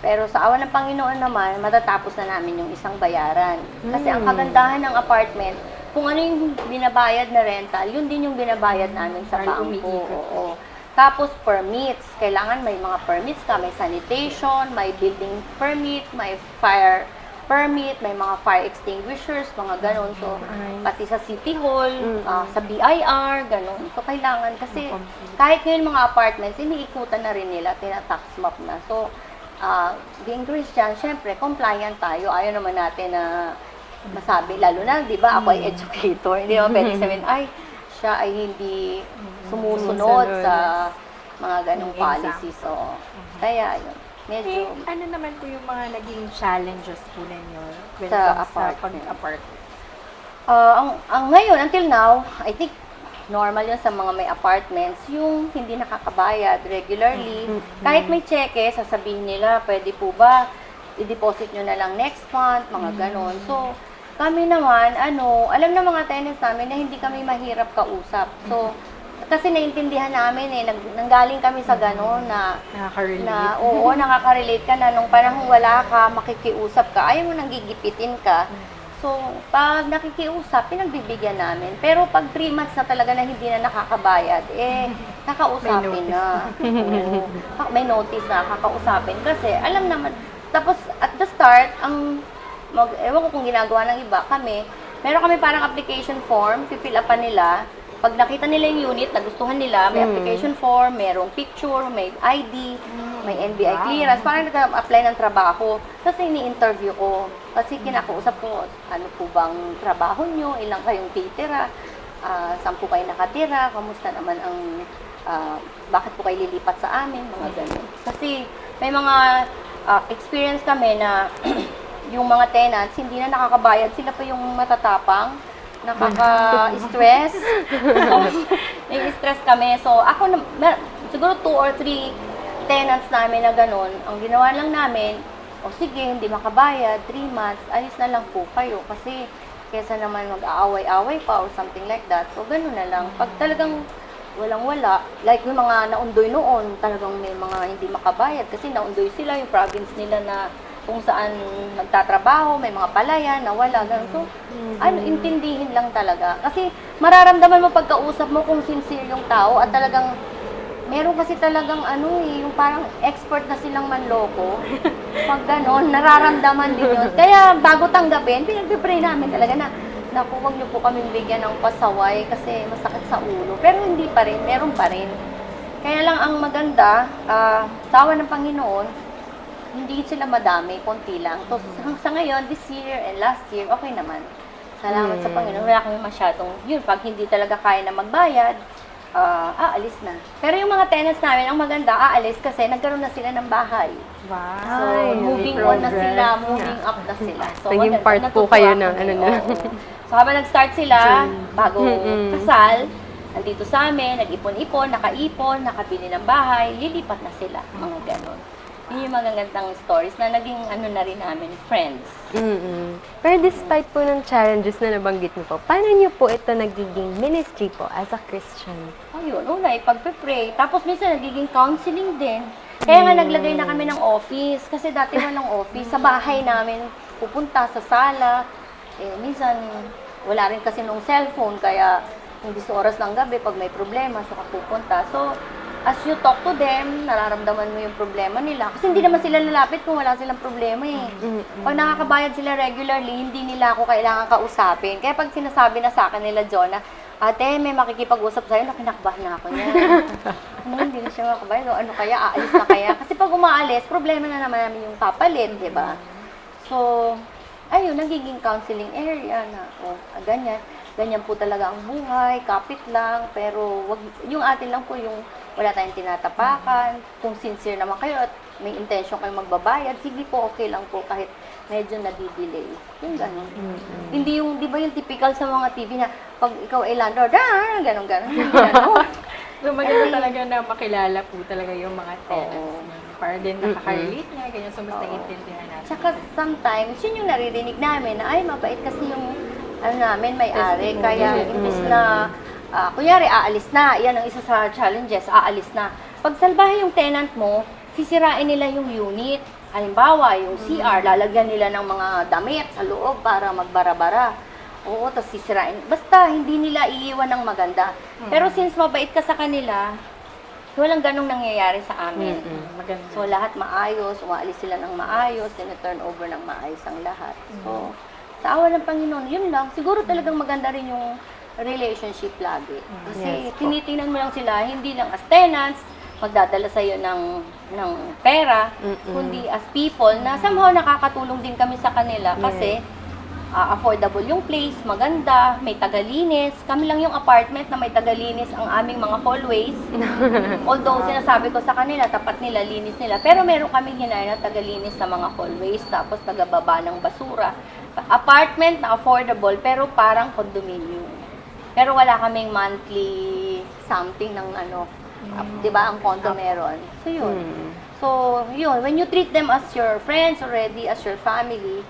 Pero sa awa ng Panginoon naman, matatapos na namin yung isang bayaran. Kasi ang kagandahan ng apartment, kung ano yung binabayad na rental, yun din yung binabayad namin sa bangko. Oo. Tapos permits, kailangan may mga permits ka, may sanitation, may building permit, may fire permit, may mga fire extinguishers, mga ganon. So, pati sa City Hall, sa BIR, ganon. So, kailangan kasi kahit ngayon mga apartments, iniikutan na rin nila, tina-tax map na. So, being Christian, syempre, compliant tayo. Ayaw naman natin na masabi, lalo na, di ba, ako ay educator. Hindi naman pwede sabihin, ay, siya ay hindi sumusunod sa mga ganong policies. So, kaya yun. Medyo, ano naman po yung mga naging challenges po ninyo when Sa pag-apartment? ang ngayon, until now, I think, normal yun sa mga may apartments, yung hindi nakakabayad regularly. Kahit may cheque, sasabihin nila, pwede po ba i-deposit nyo na lang next month, mga ganon. So, kami naman, alam na mga tenants namin na hindi kami mahirap kausap. So, kasi naintindihan namin nanggaling kami sa ganon na nakaka-relate ka na nung panahon wala ka, makikiusap ka, ayaw mo nang gigipitin ka. So, pag nakikiusap, pinagbibigyan namin. Pero pag 3 months na talaga na hindi na nakakabayad, kakausapin na. May notice na, kakausapin. Kasi, alam naman, tapos at the start, ewan ko kung ginagawa ng iba, meron kami parang application form, fill up pa nila. Pag nakita nila yung unit, nagustuhan nila, may application form, merong picture, may ID, may NBI clearance, parang nag-apply ng trabaho. Kasi ini-interview ko. Kasi kinakausap ko, ano po bang trabaho nyo, ilang kayong titira, saan po kayo nakatira, kamusta naman ang, bakit po kayo lilipat sa amin, mga ganun. Kasi may mga experience kami na yung mga tenants, hindi na nakakabayad, sila pa yung matatapang, nakaka-stress. So, stress kami. So, siguro 2 or 3 tenants namin na ganun, ang ginawa lang namin, sige, hindi makabayad, 3 months, ayos na lang po kayo. Kasi, kesa naman mag-aaway-aaway pa or something like that. So, ganun na lang. Pag talagang walang-wala, like yung mga naundoy noon, talagang may mga hindi makabayad kasi naundoy sila, yung province nila na kung saan nagtatrabaho, may mga palayan, nawala, gano'n. So, intindihin lang talaga. Kasi mararamdaman mo pagkausap mo kung sincere yung tao at talagang, meron kasi talagang yung parang expert na silang manloko. Pag gano'n, nararamdaman din yun. Kaya bago tanggapin, pinag-pray namin talaga na, naku, huwag niyo po kaming bigyan ng pasaway kasi masakit sa ulo. Pero hindi pa rin, meron pa rin. Kaya lang ang maganda, tawa ng Panginoon, hindi sila madami, konti lang. So, sa ngayon, this year and last year, okay naman. Salamat sa Panginoon. Wala kami masyadong, pag hindi talaga kaya na magbayad, aalis na. Pero yung mga tenants namin, ang maganda, aalis kasi nagkaroon na sila ng bahay. Wow. So, moving on na sila, moving up na sila. So, naging part po kayo na, So, habang nag-start sila, bago kasal, nandito sa amin, nag-ipon-ipon, nakaipon, nakabili ng bahay, lilipat na sila, mga ganon. Yun yung magagandang stories na naging na rin namin, friends. Pero despite po ng challenges na nabanggit niyo po, paano niyo po ito nagiging ministry po as a Christian? Ayun, una, pagpe-pray. Tapos minsan nagiging counseling din. Kaya nga naglagay na kami ng office. Kasi dati walang office. Sa bahay namin, pupunta sa sala. Minsan, wala rin kasi nung cellphone. Kaya, hindi sa oras ng gabi, pag may problema, saka pupunta. So, as you talk to them, nararamdaman mo yung problema nila. Kasi hindi naman sila lalapit kung wala silang problema Pag nakakabayad sila regularly, hindi nila ako kailangan kausapin. Kaya pag sinasabi na sa akin nila, Jonah, ate, may makikipag-usap sa'yo, nakinakabahan na ako niya. Hindi na siya makabayad. Ano kaya? Aalis na kaya? Kasi pag umaalis, problema na naman namin yung papalit, di ba? So, ayun, nagiging counseling area na, ganyan. Ganyan po talaga ang buhay, kapit lang, pero yung atin lang po yung wala tayong tinatapakan. Kung sincere naman kayo at may intention kayong magbabayad, sige po, okay lang po kahit medyo nadidelay. Yung gano'n. Hindi yung, di ba yung typical sa mga TV na pag ikaw ay landlord, gano'n. So, maganda talaga na makilala po talaga yung mga tenants. Para din nakaka-relate nga, ganyan. So, mas naiintindihan natin. Tsaka sometimes, yun yung naririnig namin na, ay, mabait kasi yung, ano namin, may-ari. Kaya, imbis na, kunyari, aalis na. Yan ang isa sa challenges, aalis na. Pag salbahe yung tenant mo, sisirain nila yung unit. Halimbawa, yung CR, lalagyan nila ng mga damit sa loob para magbara-bara. Oo, tapos sisirain. Basta, hindi nila iiwan ng maganda. Pero since mabait ka sa kanila, walang ganong nangyayari sa amin. Maganda. So, lahat maayos, umaalis sila ng maayos, turn over ng maayos ang lahat. So, sa awa ng Panginoon, yun lang. Siguro talagang maganda rin yung relationship lagi. Kasi tinitingnan mo lang sila, hindi lang as tenants, magdadala sa'yo ng pera, kundi as people na somehow nakakatulong din kami sa kanila kasi affordable yung place, maganda, may tagalinis. Kami lang yung apartment na may tagalinis ang aming mga hallways. Although sinasabi ko sa kanila, tapat nila, linis nila. Pero meron kaming hinayang na tagalinis sa mga hallways, tapos tagababa ng basura. Apartment na affordable, pero parang condominium. Pero wala kaming monthly something ng ano, di ba ang condo meron. So yun. So yun, when you treat them as your friends already, as your family,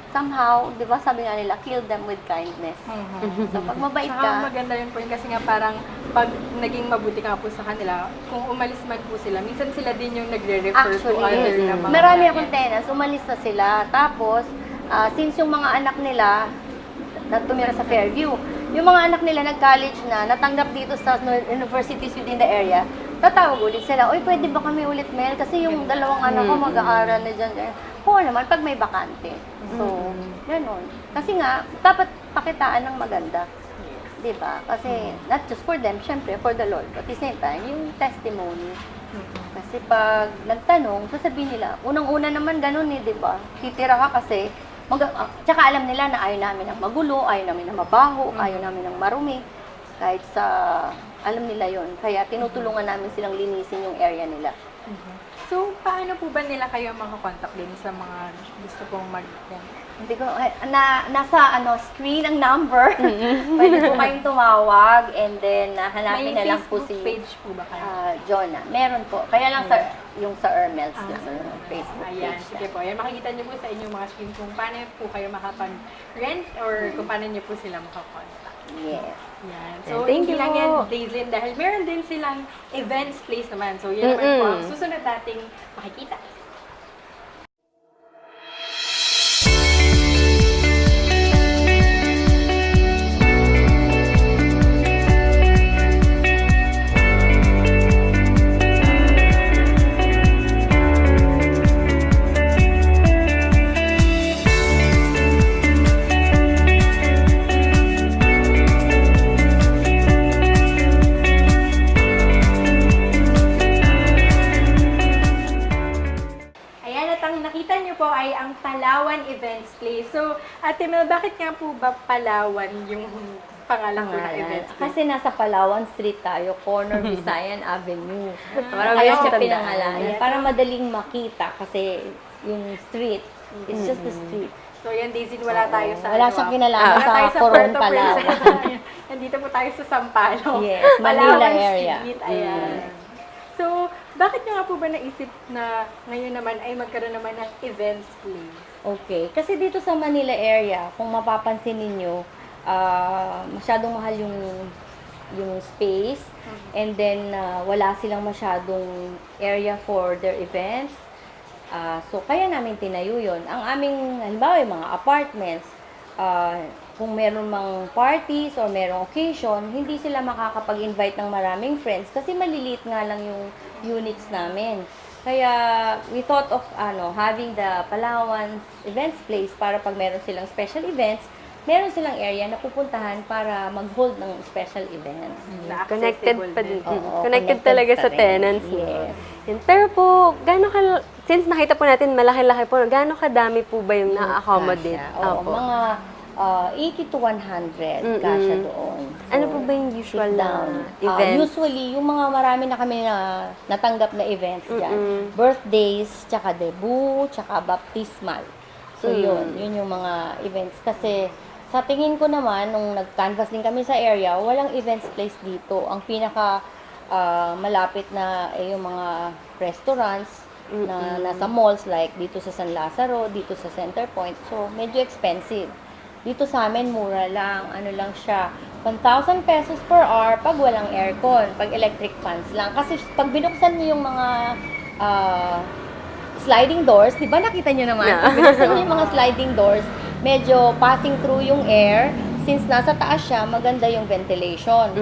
somehow, di ba sabi nga nila, kill them with kindness. So pag mabait Saka ka, maganda rin po yun kasi nga parang pag naging mabuti ka po sa kanila, kung umalis man po sila, minsan sila din yung nagre-refer to other na mga marami clients. akong tenants, umalis na sila. Tapos, since yung mga anak nila na tumira sa Fairview, yung mga anak nila nag-college na, natanggap dito sa universities within the area, tatawag ulit sila, oy, pwede ba kami ulit, Mel? Kasi yung dalawang anak ko mag-aaral na dyan. Oo naman, pag may bakante. So, gano'n. Kasi nga, dapat pakitaan ng maganda. Diba? Kasi, not just for them, syempre, for the Lord. But at the same time, yung testimony. Kasi pag nagtanong, sasabihin nila, unang-una naman gano'n eh, diba? Titira ka kasi, tsaka alam nila na ayaw namin ng magulo, ayaw namin ng mabaho, ayaw namin ng marumi. Kahit sa, alam nila yon. Kaya tinutulungan namin silang linisin yung area nila. So, paano po ba nila kayo makakontakt din sa mga gusto pong Hindi ko, nasa screen ang number. Pwede po kayong tumawag and then hanapin na lang po si page po ba kayo? Jonah. Meron po. Kaya lang yung sa Ermels lang. Facebook Ayan, page. sige po. Ayan, makikita niyo po sa inyong mga screen kung paano po kayo makapag-rent or kung paano niyo po sila makakontakt. Yes. Yan. So, Thank hindi you lang po. yan, Daisylin, dahil meron din silang events place naman. So, yan naman po ang susunod nating makikita. Ay ang Palawan Events Place. So, Ate Mel, bakit nga po ba Palawan yung pangalan po ng events place? Kasi nasa Palawan Street tayo, corner Visayan Avenue. Para Kaya may siya tandaan. pinangalanan. Para madaling makita kasi yung street, it's just the street. So, yan, Daisy, wala tayo sa Wala siyang kinalaman wala sa tayo Coron, Puerto Palawan. Princesa. Nandito po tayo sa Sampaloc. Yes, Manila Palawan area. Street, ayan. So, bakit nyo nga po ba naisip na ngayon naman ay magkaroon naman ng events place? Okay. Kasi dito sa Manila area, kung mapapansin ninyo, masyadong mahal yung space. And then, wala silang masyadong area for their events. So, kaya namin tinayo yun. Ang aming, halimbawa, yung mga apartments, kung meron mang parties or merong occasion, hindi sila makakapag-invite ng maraming friends kasi maliliit nga lang yung units namin. Kaya we thought of having the Palawan Events Place para pag meron silang special events, meron silang area na pupuntahan para mag-hold ng special events. Connected pa din. Oo, Connected talaga pa sa rin. tenants. Yes. Yan. Pero po, since nakita po natin malaki-laki po, gaano kadami po ba yung na-accommodate? Kasya. Oo, mga 80 to 100 kasya doon. So, Ano po ba yung usual sit na down. events? Usually, yung mga marami na kami na natanggap na events dyan. Birthdays, tsaka debut, tsaka baptismal. So, yun yung mga events. Kasi, sa tingin ko naman, nung nag-canvas din kami sa area, walang events place dito. Ang pinaka malapit na yung mga restaurants na nasa malls, like dito sa San Lazaro, dito sa Center Point. So, medyo expensive. Dito sa amin, mura lang. Ano lang siya, 1,000 pesos per hour pag walang aircon, pag electric fans lang. Kasi pag binuksan niyo yung mga sliding doors, di ba nakita niyo naman? Pag binuksan niyo yung mga sliding doors, medyo passing through yung air. Since nasa taas siya, maganda yung ventilation.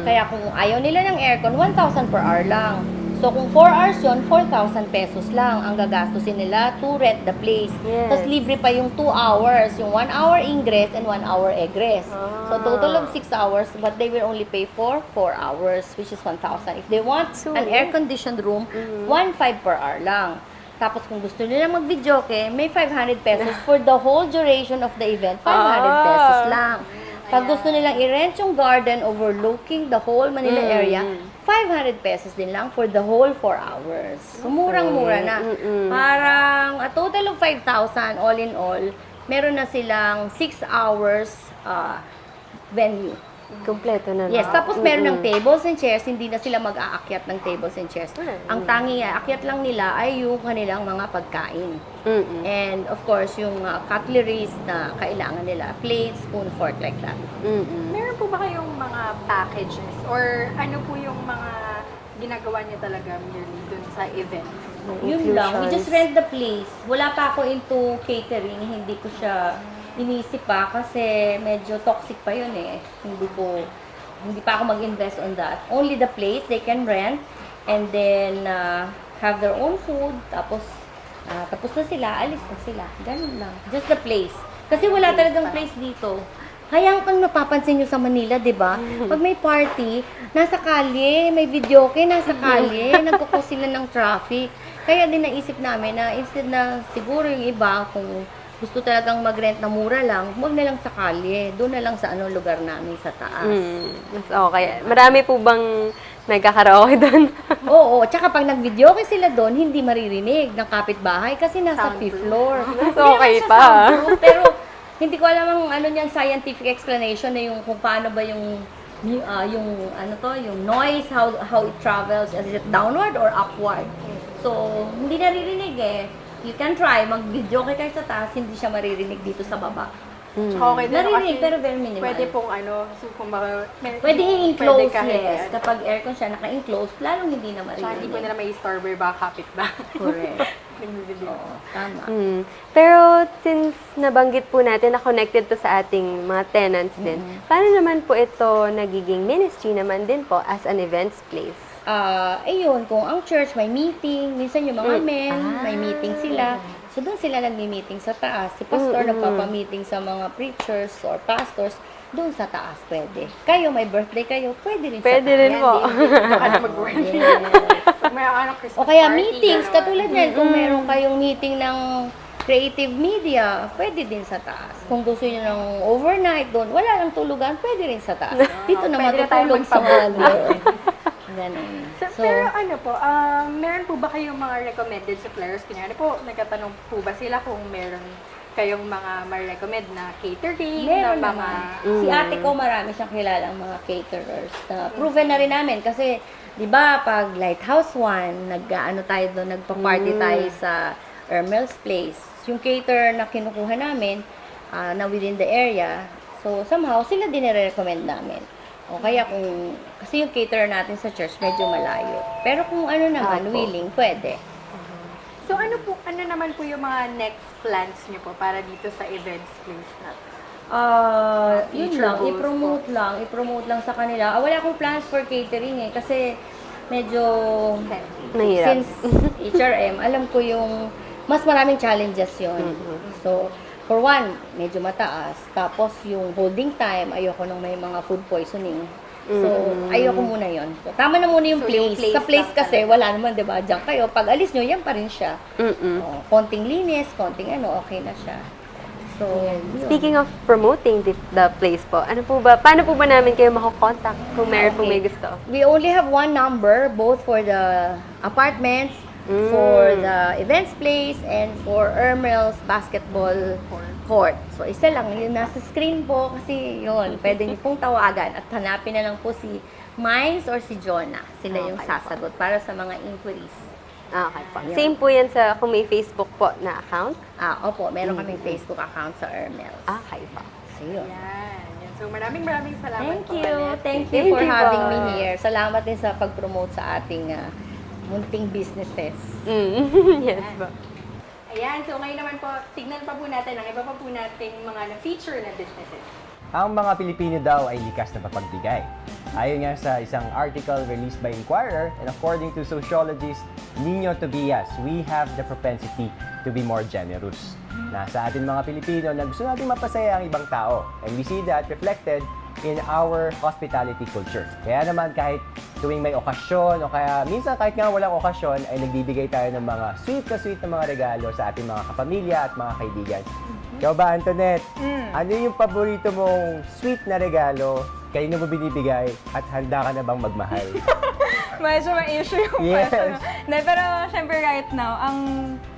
Kaya kung ayaw nila ng aircon, 1,000 per hour lang. So, kung 4 hours yun, 4,000 pesos lang ang gagastusin nila to rent the place. Yes. Tapos libre pa yung 2 hours, yung 1 hour ingress and 1 hour egress. So, total of 6 hours, but they will only pay for 4 hours, which is 1,000. If they want an air-conditioned room, 1,500 per hour lang. Tapos kung gusto nila mag-videoke, may 500 pesos for the whole duration of the event. 500 pesos lang. Pag gusto nilang i-rent yung garden overlooking the whole Manila area, 500 pesos din lang for the whole 4 hours. So, murang-mura na. Parang a total of 5,000 all in all, meron na silang 6 hours venue. Kompleto na. Yes, tapos meron ng tables and chairs, hindi na sila mag-aakyat ng tables and chairs. Ang tanging aakyat lang nila ay yung kanilang mga pagkain. And of course, yung cutleries na kailangan nila, plates, spoon, fork, like that. Meron po ba kayong mga packages or ano po yung mga ginagawa niya talaga merely dun sa events? Yun lang, we just rent the place. Wala pa ako into catering, hindi ko siya inisip pa kasi medyo toxic pa yun eh. Hindi pa ako mag-invest on that. Only the place they can rent and then have their own food. Tapos na sila, alis na sila. Ganun lang. Just the place. Kasi wala talagang place dito. Kaya kung napapansin nyo sa Manila, di ba? Pag may party, nasa kalye, may videoke, nasa kalye, nagkukos sila ng traffic. Kaya din naisip namin na instead na siguro yung iba, kung gusto talagang mag-rent na mura lang, huwag na lang sa kalye. Doon na lang sa anong lugar namin sa taas. Mas okay. Marami po bang nagkakaraoke doon? Oo. Tsaka pag nag-video sila doon, hindi maririnig ng kapitbahay kasi nasa 5th floor. Mas okay pa. Pero hindi ko alam ang ano niyan scientific explanation na yung kung paano ba yung noise, how it travels, is it downward or upward? So, hindi naririnig eh. You can try, mag-video kayo sa taas, hindi siya maririnig dito sa baba. Okay, Narinig, pero very minimal. Pwede pong so kung Pwede i-enclose, kahit yes. Kapag aircon siya, naka-enclose, lalong hindi na Tsaka hindi po maririnig. nila may starber ba, kapit ba? Correct. Nag-video. Oo, tama. Pero since nabanggit po natin na connected to sa ating mga tenants din, paano naman po ito nagiging ministry naman din po as an events place? Ayun, kung ang church may meeting, minsan yung mga men, may meeting sila. So, doon sila nagmi-meeting sa taas. Si pastor nagpapa-meeting sa mga preachers or pastors, doon sa taas pwede. Kayo, may birthday kayo, pwede rin sa taas. Pwede rin po. Baka na mag-birthday. May anak Christmas O kaya party, meetings, gano'n. katulad yan, kung meron kayong meeting ng creative media, pwede din sa taas. Kung gusto niyo ng overnight doon, wala lang tulugan, pwede rin sa taas. Dito na pwede na tayo matutulog sa magpabalik. Ganun. So, pero ano po, meron po ba kayong mga recommended suppliers? Kunyari po, nagkatanong po ba sila kung meron kayong mga ma-recommend na catering, Meron na mga... naman. Si ate ko, marami siyang kilalang mga caterers na proven na rin namin kasi, di ba, pag Lighthouse 1, nag-ano tayo doon, nagpa-party tayo sa Ermel's Place. Yung caterer na kinukuha namin, na within the area, so somehow, sila din nire-recommend namin. O kaya kung, kasi yung caterer natin sa church, medyo malayo. Pero kung ano naman, willing, pwede. So, ano naman po yung mga next plans niyo po para dito sa events place natin? Yun Future lang, goals i-promote lang sa kanila. Wala akong plans for catering eh, kasi medyo, Mahirap. since HRM, alam ko yung mas maraming challenges yon. So, for one, medyo mataas. Tapos yung holding time, ayoko nung may mga food poisoning. So, ayoko muna yon. So, tama na muna yung So, place. yung place Sa place lang kasi, wala naman, di ba? Diyan kayo. Pag alis nyo, yan pa rin siya. Konting linis, konting okay na siya. So, yun. Speaking of promoting the place po, ano po ba, paano po ba namin kayo makokontak kung meron po may gusto? We only have one number, both for the apartments, for the events place, and for Ermel's basketball court. So, isa lang, yung nasa screen po, kasi yun, pwede niyo pong tawagan at hanapin na lang po si Mines or si Jonah. Sila yung sasagot para sa mga inquiries. Okay po. Same po yan sa kung may Facebook po na account? Opo, meron kaming Facebook account sa Ermel's. Okay po. So, yun. Yan. So maraming salamat Thank po. you. Annette. Thank you Thank for you having po. me here. Salamat din sa pag-promote sa ating munting businesses. Yes po. Ayan, so ngayon naman po, tignan pa po natin ang iba pa po nating mga na-feature na businesses. Ang mga Pilipino daw ay likas na mapagbigay. Ayon nga sa isang article released by Inquirer, and according to sociologist Nino Tobias, we have the propensity to be more generous. Nasa atin mga Pilipino na gusto natin mapasaya ang ibang tao. And we see that reflected in our hospitality culture. Kaya naman kahit tuwing may okasyon o kaya minsan kahit nga walang okasyon ay nagbibigay tayo ng mga sweet na mga regalo sa ating mga kapamilya at mga kaibigan. Ikaw ba, Antoinette? Ano yung paborito mong sweet na regalo? Kanino mo binibigay? At handa ka na bang magmahal? Medyo ma-issue yung Yes. question. Pero syempre right now, ang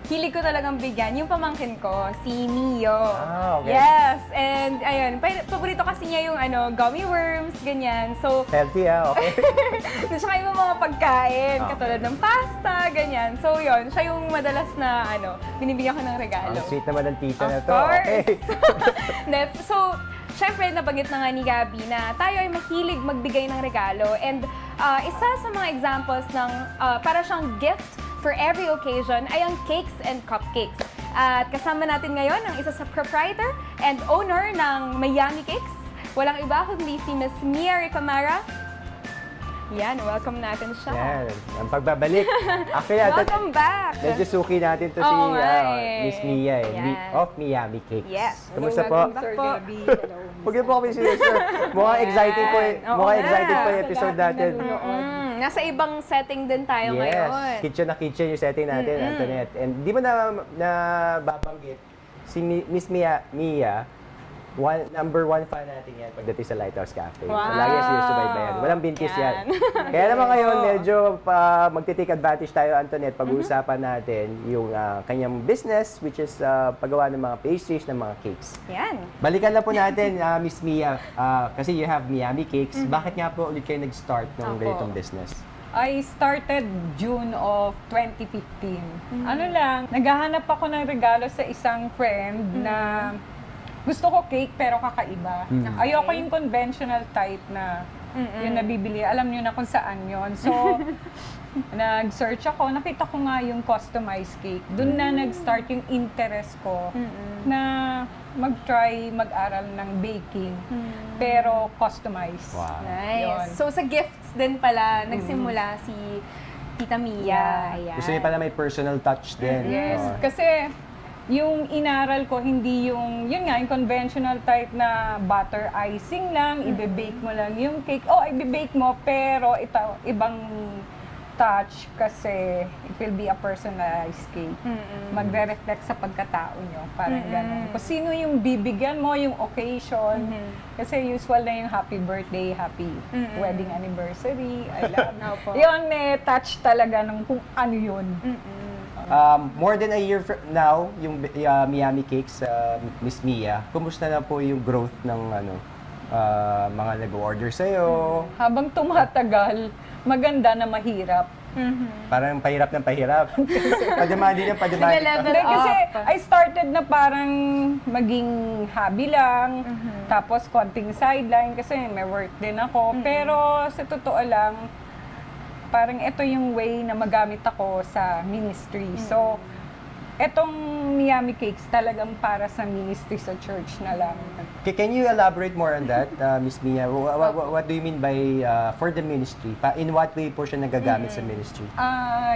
hilig ko talagang bigyan, yung pamangkin ko, si Mio. Ah, okay. Yes, and ayun, paborito kasi niya yung gummy worms, ganyan. So, Healthy okay? saka yung mga pagkain, Okay. katulad ng pasta, ganyan. So yun, siya yung madalas na binibigyan ko ng regalo. Ang sweet naman ng tita na Of to. course. Okay. So, syempre, nabanggit na nga ni Gabby na tayo ay mahilig magbigay ng regalo. And isa sa mga examples ng para siyang gift for every occasion ay ang cakes and cupcakes. At kasama natin ngayon ang isa sa proprietor and owner ng MiaMy Cakes. Walang iba kundi si Miss Mia Ricamara. Yan, welcome natin siya. Yan, ang pagbabalik. Actually, Welcome back! medyo suki natin to si Oo nga eh. Miss Mia Yan. of MiaMy Cakes. Yes. Kumusta po? Welcome back Sir po. Gabby, hello. Huwag niyo po kami sinusur. Mukhang exciting po, Oo mukhang nga. excited po yung episode natin. Nasa ibang setting din tayo ngayon. Yes, kitchen na kitchen yung setting natin, Antoinette. And di mo na babanggit si Miss Mia, number one fan natin yan pagdating sa Lighthouse Cafe. So, Wow. lagi sinusubaybayan. Walang bintis yan. Yan. Kaya naman ngayon, medyo magti-take advantage tayo, Antoinette, pag-uusapan natin yung kanyang business, which is paggawa ng mga pastries, ng mga cakes. Yan. Balikan na po natin, Miss Mia, kasi you have MiaMy Cakes. Bakit nga po ulit kayo nag-start ng ganitong business? I started June of 2015. Ano lang, naghahanap ako ng regalo sa isang friend na gusto ko cake pero kakaiba. Ayoko yung conventional type na yung nabibili. Alam niyo na kung saan yon. So, nag-search ako. Nakita ko nga yung customized cake. Doon na nag-start yung interest ko na mag-try mag-aral ng baking. Pero customized. Wow. Nice. Yun. So, sa gifts din pala, nagsimula si Tita Mia. Ayan. Gusto niyo pala may personal touch din. Yes, Oo. kasi yung inaral ko, hindi yun nga, yung conventional type na butter icing lang, ibe-bake mo lang yung cake. Ibe-bake mo, pero ito, ibang touch kasi it will be a personalized cake. Magre-reflect sa pagkatao nyo, parang gano'n. Kung sino yung bibigyan mo, yung occasion, kasi usual na yung happy birthday, happy wedding anniversary, I love. Yun, may touch talaga ng kung ano yun. More than a year now, yung MiaMy Cakes, Miss Mia, kumusta na po yung growth ng mga nag-order sa'yo? Habang tumatagal, maganda na mahirap. Parang pahirap ng pahirap. Pademandi ng pademandi. Nile-level Hindi, kasi up. I started na parang maging hobby lang, tapos konting sideline kasi may work din ako. Pero sa totoo lang, parang ito yung way na magamit ako sa ministry. So, etong MiaMy Cakes talagang para sa ministry sa church na lang. Can you elaborate more on that, Miss Mia? What do you mean by for the ministry? In what way po siya nagagamit sa ministry?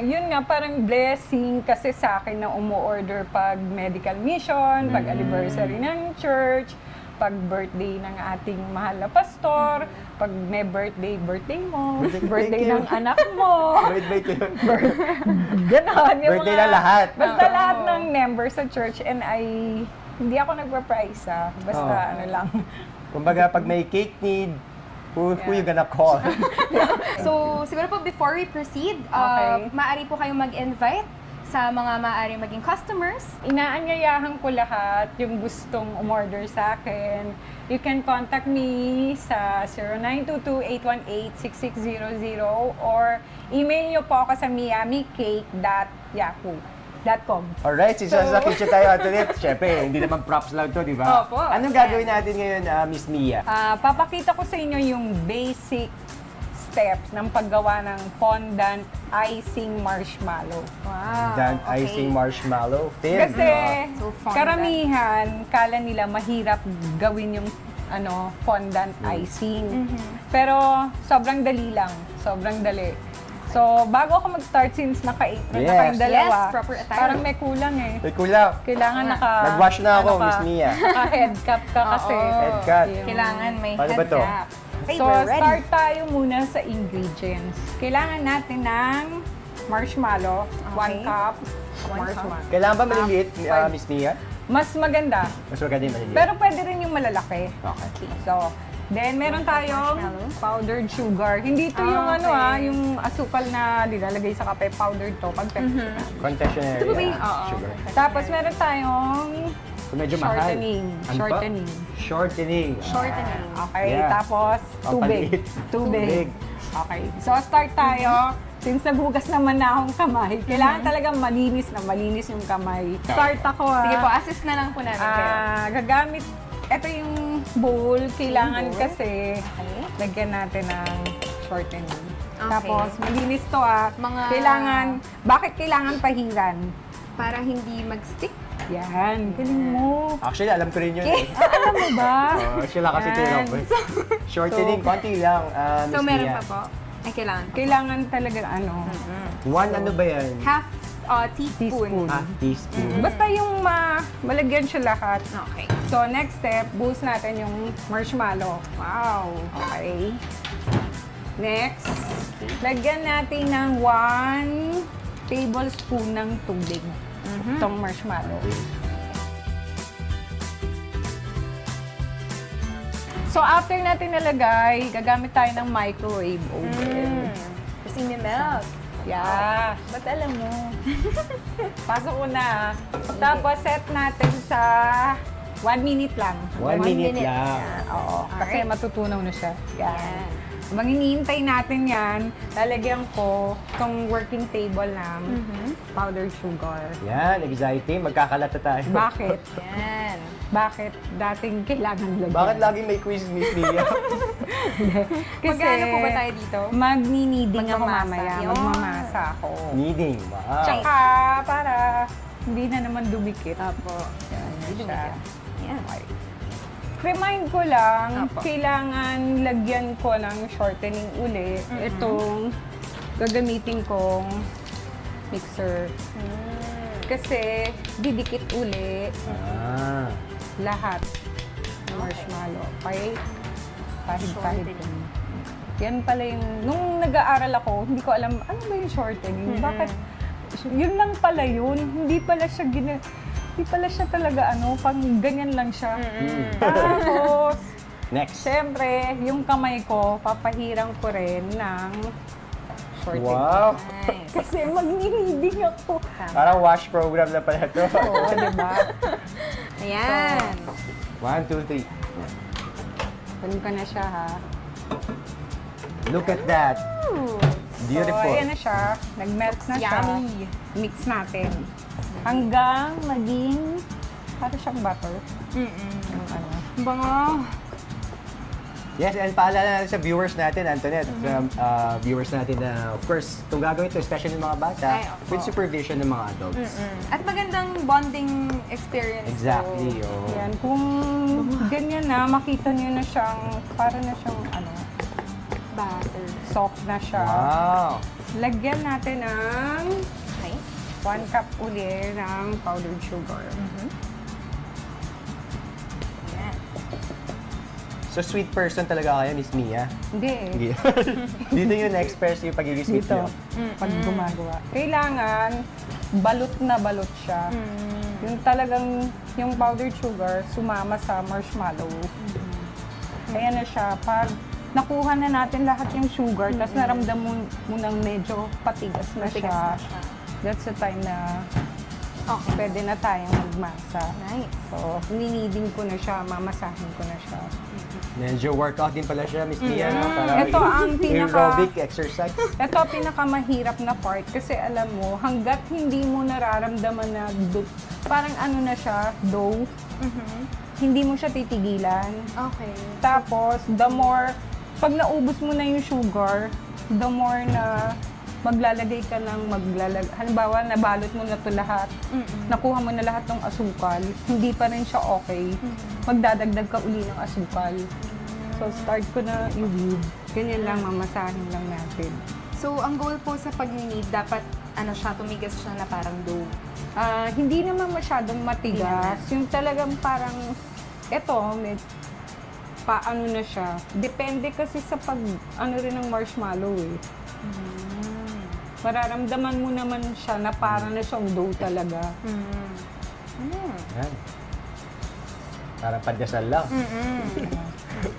Yun nga, parang blessing kasi sa akin na umu-order pag medical mission, pag anniversary ng church, pag birthday ng ating mahal na pastor, pag may birthday mo, birthday ng anak mo, Birthday ganon. Yung Birthday mga- na lahat. Basta lahat ng members sa church and I Hindi ako nagpa-price basta ano lang. Kumbaga, pag may cake need, who you gonna call? So, siguro po before we proceed, Okay. maaari po kayong mag-invite sa mga maaari maging customers. Inaanyayahan ko lahat yung gustong umorder sa akin. You can contact me sa 0922-818-6600 or email nyo po ako sa miamicake.yahoo.com. Alright, since sa kitchen tayo, Antoinette, syempre, hindi naman props lang to, di ba? Opo. Anong gagawin natin ngayon, Miss Mia? Papakita ko sa inyo yung basic step ng paggawa ng fondant icing marshmallow. Wow. Dan icing marshmallow. Thin. Kasi So, fondant. karamihan, kala nila mahirap gawin yung fondant icing. Pero sobrang dali lang. Sobrang dali. So, bago ako mag-start, since naka-apron na kayong Yes. dalawa, Yes, proper attire. parang may kulang eh. May kulang. Kailangan Nag-wash na ako, Miss Mia. Naka-head cap ka kasi. Oo. Head cut. Kailangan may Paano head ba to? cap. Okay, So, we're ready. start tayo muna sa ingredients. Kailangan natin ng marshmallow, 1 cup marshmallow. Kailangan ba maliliit, Miss Mia? Mas maganda, Mas maganda yung maliliit. pero pwede rin yung malalaki. Okay. So, then meron tayong powdered sugar. Hindi ito yung yung asukal na nilalagay sa kape, powdered to, confectionery. Confectionery. Ito ba yung sugar. Tapos meron tayong So, medyo mahal. shortening. Ano pa? Shortening. Shortening. Okay, Yeah. tapos tubig. Pampaliit. Tubig. Okay, so start tayo. Since naghugas naman na akong kamay, kailangan talagang malinis yung kamay. Start ako Sige po, assist na lang po namin kayo. Gagamit, ito yung bowl. Kailangan kasi lagyan natin ng shortening. Okay. Tapos malinis to bakit kailangan pahiran? Para hindi mag-stick. Yan, galing mo. Actually, alam ko rin yun. Alam mo ba? Sila kasi Yan. tinanong ko. Shortening, konti lang, Miss So, meron Mia. pa po. Ay, kailangan pa. Kailangan talaga One, ano ba yan? Half teaspoon. Teaspoon. Basta yung malagyan siya lahat. Okay. So, next step, buhos natin yung marshmallow. Wow! Okay. Next, lagyan natin ng 1 tablespoon ng tubig. Itong marshmallow. So, after natin nalagay, gagamit tayo ng microwave oven. Kasi may melt. Yeah. Ba't alam mo? Pasok ko na. Tapos, set natin sa 1 minute lang. 1 minute lang. Oo. Kasi Alright. matutunaw na siya. Yan. Habang hinihintay natin yan, lalagyan ko itong working table ng powdered sugar. Yan, exciting. Magkakalata tayo. Bakit? Yan. Bakit dating kailangan lagyan? Bakit laging may quiz, Miss Mia? Kasi Magkano po ba tayo dito? magni-kneading ako Magmamasa. mamaya. Yun. Magmamasa ako. Kneading. Wow. Tsaka para hindi na naman dumikit. Apo. Yan siya. Yan. Okay. Remind ko lang, Apo. kailangan lagyan ko ng shortening uli. Itong gagamitin kong mixer. Kasi didikit uli lahat ng marshmallow. Okay? Pahid-pahid. Yan pala yung, nung nag-aaral ako, hindi ko alam, ano ba yung shortening? Bakit? Yun lang pala yun. Hindi pala siya talaga pang ganyan lang siya. Tapos, Next. syempre, yung kamay ko, papahirang ko rin ng shortening. Wow. Kasi magniniding ako. Parang wash program na pala ito. Oo, diba? Ayan. 1, 2, 3. Ganun ka na siya, ha? Look at that. Beautiful. So, ayan na siya. Nag-melt na siya. Yummy. Mix natin. Hanggang maging, para siyang butter. Yung ano. Bango. Yes, and paalala natin sa viewers natin, Antoinette, sa viewers natin na, of course, kung gagawin ito, especially ng mga bata, Ay, opo. with supervision ng mga adults. At magandang bonding experience. Exactly. Oh. Yan. Kung ganyan na, makita niyo na siyang, para na siyang, Butter. soft na siya. Wow. Lagyan natin ng Okay. 1 cup uli ng powdered sugar. Ayan. So, sweet person talaga kayo, Miss Mia. Hindi eh. Hindi. Dito yung express yung pagiging sweet Dito, niyo. pag gumagawa. Kailangan, balot na balot siya. Yung talagang, yung powdered sugar, sumama sa marshmallow. Kaya na siya, pag nakuha na natin lahat yung sugar, tapos naramdam mo nang medyo patigas na siya, that's the time na pwede na tayong magmasa. Nice. So, niniding ko na siya, mamasahin ko na siya. Medyo workout din pala siya, Miss Mia, no? Parang Ito ang aerobic exercise. Ito ang pinakamahirap na part kasi alam mo, hanggat hindi mo nararamdaman na parang ano na siya, dough, hindi mo siya titigilan. Okay. Tapos, the more, pag naubos mo na yung sugar, the more na maglalagay ka ng halimbawa, nabalot mo na ito lahat, nakuha mo na lahat ng asukal, hindi pa rin siya okay, magdadagdag ka uli ng asukal. So, start ko na i-weave. Ganyan lang, mamasahin lang natin. So, ang goal po sa pag-knead, dapat tumigas siya na parang dough. Hindi naman masyadong matigas. Yung talagang parang, paano na siya. Depende kasi sa rin ng marshmallow eh. Mararamdaman mo naman siya na para na siyang dough talaga. Yan. Parang pandesal lang.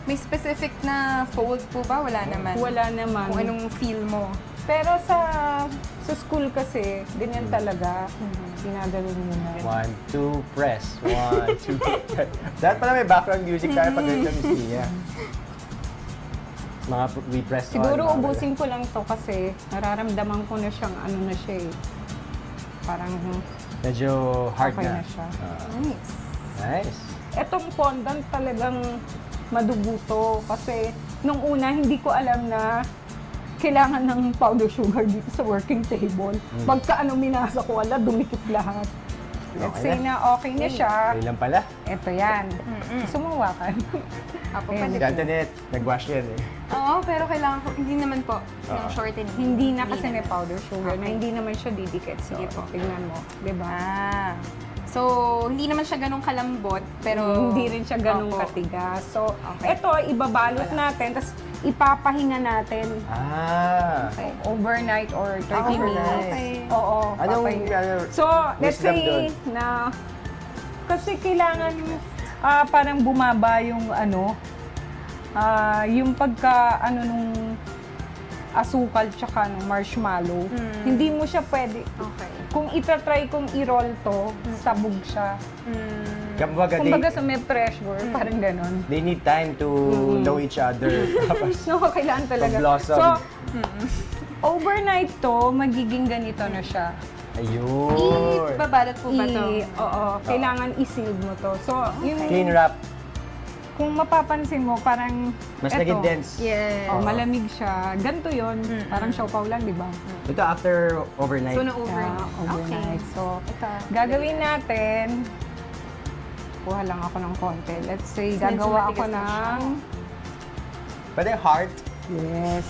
May specific na fold po ba? Wala naman. Wala naman. Kung anong feel mo. Pero sa school kasi, ganyan talaga. Ginagano mo na. 1, 2, press. 1, 2, press. Dapat pala may background music tayo pag ganito, Miss Mia. Mga we-press on. Siguro ubusin ko lang to kasi nararamdaman ko na siyang ano na siya eh. Parang medyo hard okay na. na siya. Nice. Nice. Etong fondant talagang maduguto kasi nung una hindi ko alam na kailangan ng powder sugar dito sa working table. Pagka minasa ko, dumikit lahat. Let's say na okay na siya. Okay lang pala. Ito yan. Sumuwakan. Ako Ayan. pwede Si Antoinette, nag-wash yan eh. Oo, pero kailangan ko, hindi naman po. Yung shorten. Hindi na kasi may powder sugar na hindi naman siya didikit. Sige po, tignan mo. Diba? So, hindi naman siya ganun kalambot, pero Hindi rin siya ganun Opo. katigas. So, Okay. ito, ibabalot natin, tapos ipapahinga natin overnight or 30 overnight. minutes. Okay. Oo, Anong papahinga. So, let's wisdom say doon? na, kasi kailangan parang bumaba yung yung pagka nung asukal tsaka ng marshmallow. Hindi mo siya pwede. Okay. Kung itatry kong i-roll to, sabog siya. Kumbaga sa may pressure, parang ganon. They need time to know each other. Tapos, No, kailangan talaga. Pag-blossom. So, overnight to, magiging ganito na siya. ayun. Ibabalot po ba to? Oo, kailangan i-seal mo to. So, yung, Clean wrap. kung mapapansin mo, parang Mas eto, naging dense. Yes. malamig siya. Ganito yun. Parang siopaw lang, di ba? Ito after overnight. So, na-overnight. Yeah, overnight. Okay. So, gagawin natin, kuha lang ako ng konti. Let's say, Medyo gagawa ako matigas na siya. ng, Pwede heart. yes.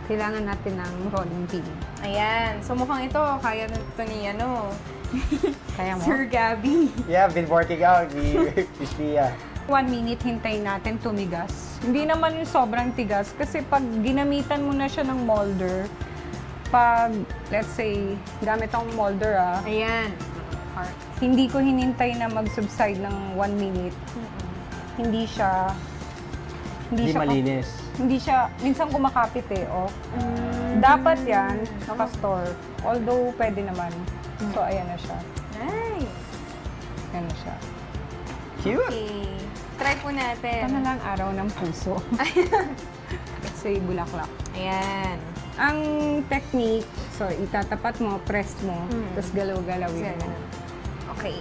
Kailangan natin ng rolling pin. Ayan. So, mukhang ito, kaya na ito ni, Kaya mo? Sir Gabby. Yeah, been working out. Miss Mia. 1 minute, hintayin natin tumigas. Hindi naman yung sobrang tigas kasi pag ginamitan mo na siya ng molder, pag, let's say, gamit akong molder Ayan. hindi ko hinintay na mag-subside ng 1 minute. Hindi siya Hindi malinis. Hindi siya, minsan kumakapit Dapat yan, nakastore. Although, pwede naman. So, ayan na siya. Nice. Ayan na siya. Cute. Okay. Try po natin. Ito na lang araw ng puso. Let's say, bulaklak. Ayan. Ang technique, so itatapat mo, press mo, tapos galaw-galawin mo. Okay.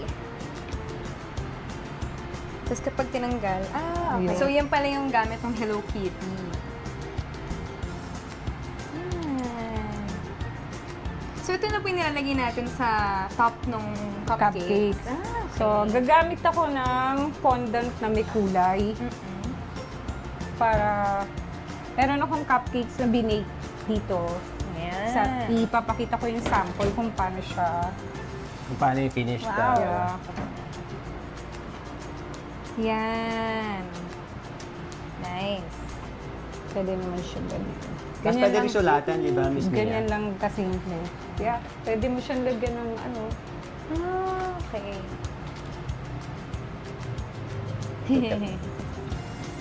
Tapos kapag tinanggal, okay. Ayun. So, yan pala yung gamit ng Hello Kitty. So, ito na po yung nilalagay natin sa top ng cupcake. Cupcake. So, gagamit ako ng fondant na may kulay para meron akong cupcakes na binake dito. Ayan. Sa, ipapakita ko yung sample kung paano siya. Kung paano yung finished. Wow. Yan. Nice. Pwede naman siya ganito. Mas pwede rin sulatan, di ba, Miss Mia? Ganyan lang kasimple. Yeah, pwede mo siyang lagyan ng ano. Okay.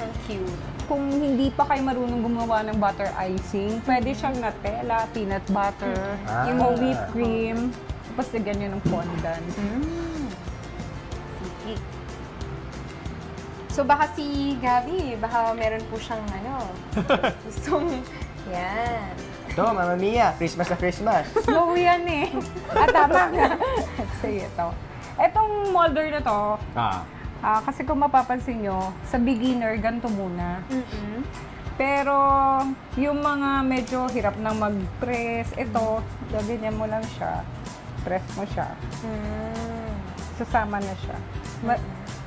Ang cute. Kung hindi pa kayo marunong gumawa ng butter icing, pwede siyang Nutella, peanut butter, yung mga whipped cream, tapos lagyan nyo ng fondant. Sige. So baka si Gabi, baka meron po siyang gustong, yan. Ito, Mama Mia, Christmas na Christmas. Slow yan eh. Tama nga. Sige, ito. Etong molder na to, kasi kung mapapansin nyo, sa beginner, ganito muna. Pero yung mga medyo hirap nang mag-press, ito, gaganyan mo lang siya. Press mo siya. Sasama na siya.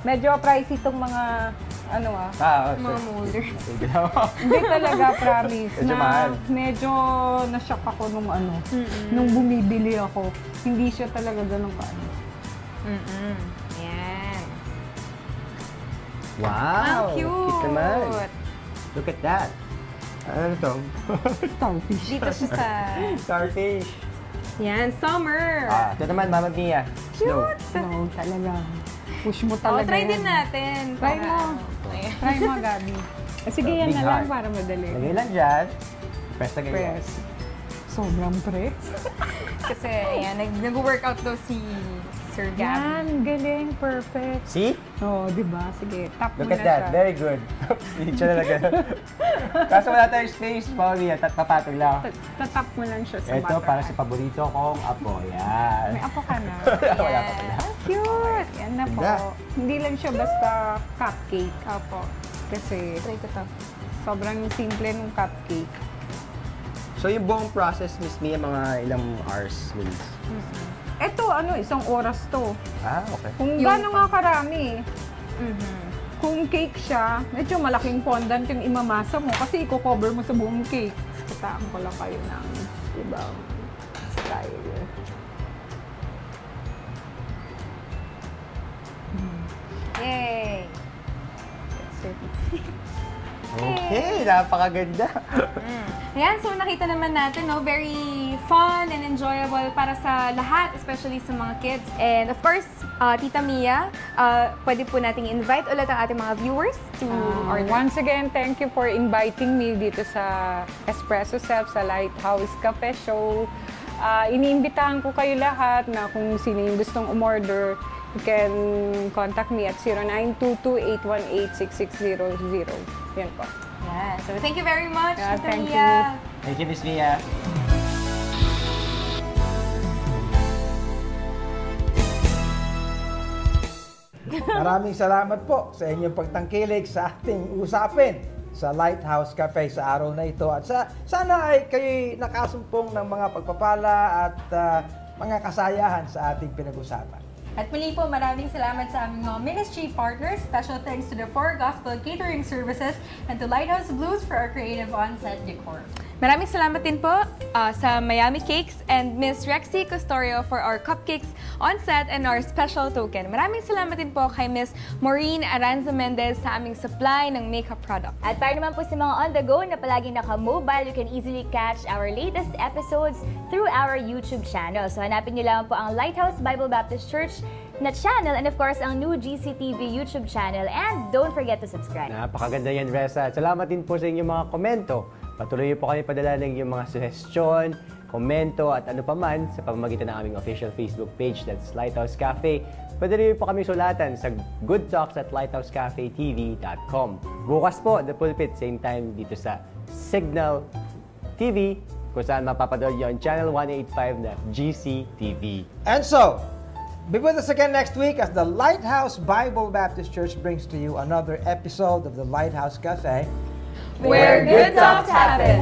Medyo pricey itong mga, Mga molder. hindi talaga, promise. Medyo mahal. Medyo na-shock ako nung bumibili ako. Hindi siya talaga ganun kaano. Yan. Wow! Ang cute! Cute naman. Look at that. Ano to? Starfish. Dito siya sa, Starfish. yan, summer. Ito naman, Mama Mia. Snow. No, talaga. Push mo talaga Try yan. din natin. Try mo. Try mo, Gabi. Sige, yan Big na lang heart. para madali. Lagay lang dyan. Press na ganyan. Press. Sobrang press. Kasi, ayan, nag-workout daw si Sir Gabi. Yan, galing. Perfect. See? Oo, di ba? Sige, tap mo Look na at that. siya. Very good. Hindi siya talaga. Kaso wala tayong space, Mama Mia. Papatong lang. Tatap mo lang siya sa Ito, butter. para sa paborito kong apo. Yan. May apo ka na. Wala pa pala. Cute! Yan na po. Ganda. Hindi lang siya basta cupcake. Opo. Kasi Try ko to. sobrang simple ng cupcake. So yung buong process, Miss Mia, mga ilang hours means? Ito, isang oras to. Okay. Kung gano'n nga karami. Kung cake siya, medyo malaking fondant yung imamasa mo kasi i-cover mo sa buong cake. Kitaan ko lang kayo ng ibang style. Yay! That's it. Okay, napakaganda. Ayan, so nakita naman natin, very fun and enjoyable para sa lahat, especially sa mga kids. And of course, Tita Mia, pwede po nating invite ulit ang ating mga viewers to order. Once again, thank you for inviting me dito sa Espresso Self, sa Lighthouse Cafe Show. Iniimbitahan ko kayo lahat na kung sino yung gustong umorder, you can contact me at 0922-818-6600. Yan po. Yeah, so thank you very much, Yeah, Tita thank Mia. Thank you, Miss Mia. Maraming salamat po sa inyong pagtangkilik sa ating usapin sa Lighthouse Cafe sa araw na ito. At sana ay kayo'y nakasumpong ng mga pagpapala at mga kasayahan sa ating pinag-usapan. At muli po, maraming salamat sa aming mga ministry partners. Special thanks to the Four Gospel Catering Services and to Lighthouse Blues for our creative on-set decor. Maraming salamat din po sa MiaMy Cakes and Miss Rexy Custorio for our cupcakes on set and our special token. Maraming salamat din po kay Miss Maureen Aranza Mendez sa aming supply ng makeup product. At para naman po sa mga on the go na palaging naka-mobile, you can easily catch our latest episodes through our YouTube channel. So hanapin niyo lang po ang Lighthouse Bible Baptist Church na channel and of course ang new GCTV YouTube channel. And don't forget to subscribe. Napakaganda yan, Reza. At salamat din po sa inyong mga komento. Patuloy niyo po kami padala ng inyong mga suggestion, komento at ano paman sa pamamagitan ng aming official Facebook page, that's Lighthouse Cafe. Pwede rin po kami sulatan sa goodtalks@lighthousecafetv.com. Bukas po, The Pulpit, same time dito sa Cignal TV, kung saan mapapanood nyo ang channel 185 na GCTV. And so, be with us again next week as the Lighthouse Bible Baptist Church brings to you another episode of the Lighthouse Cafe, Where good talks happen!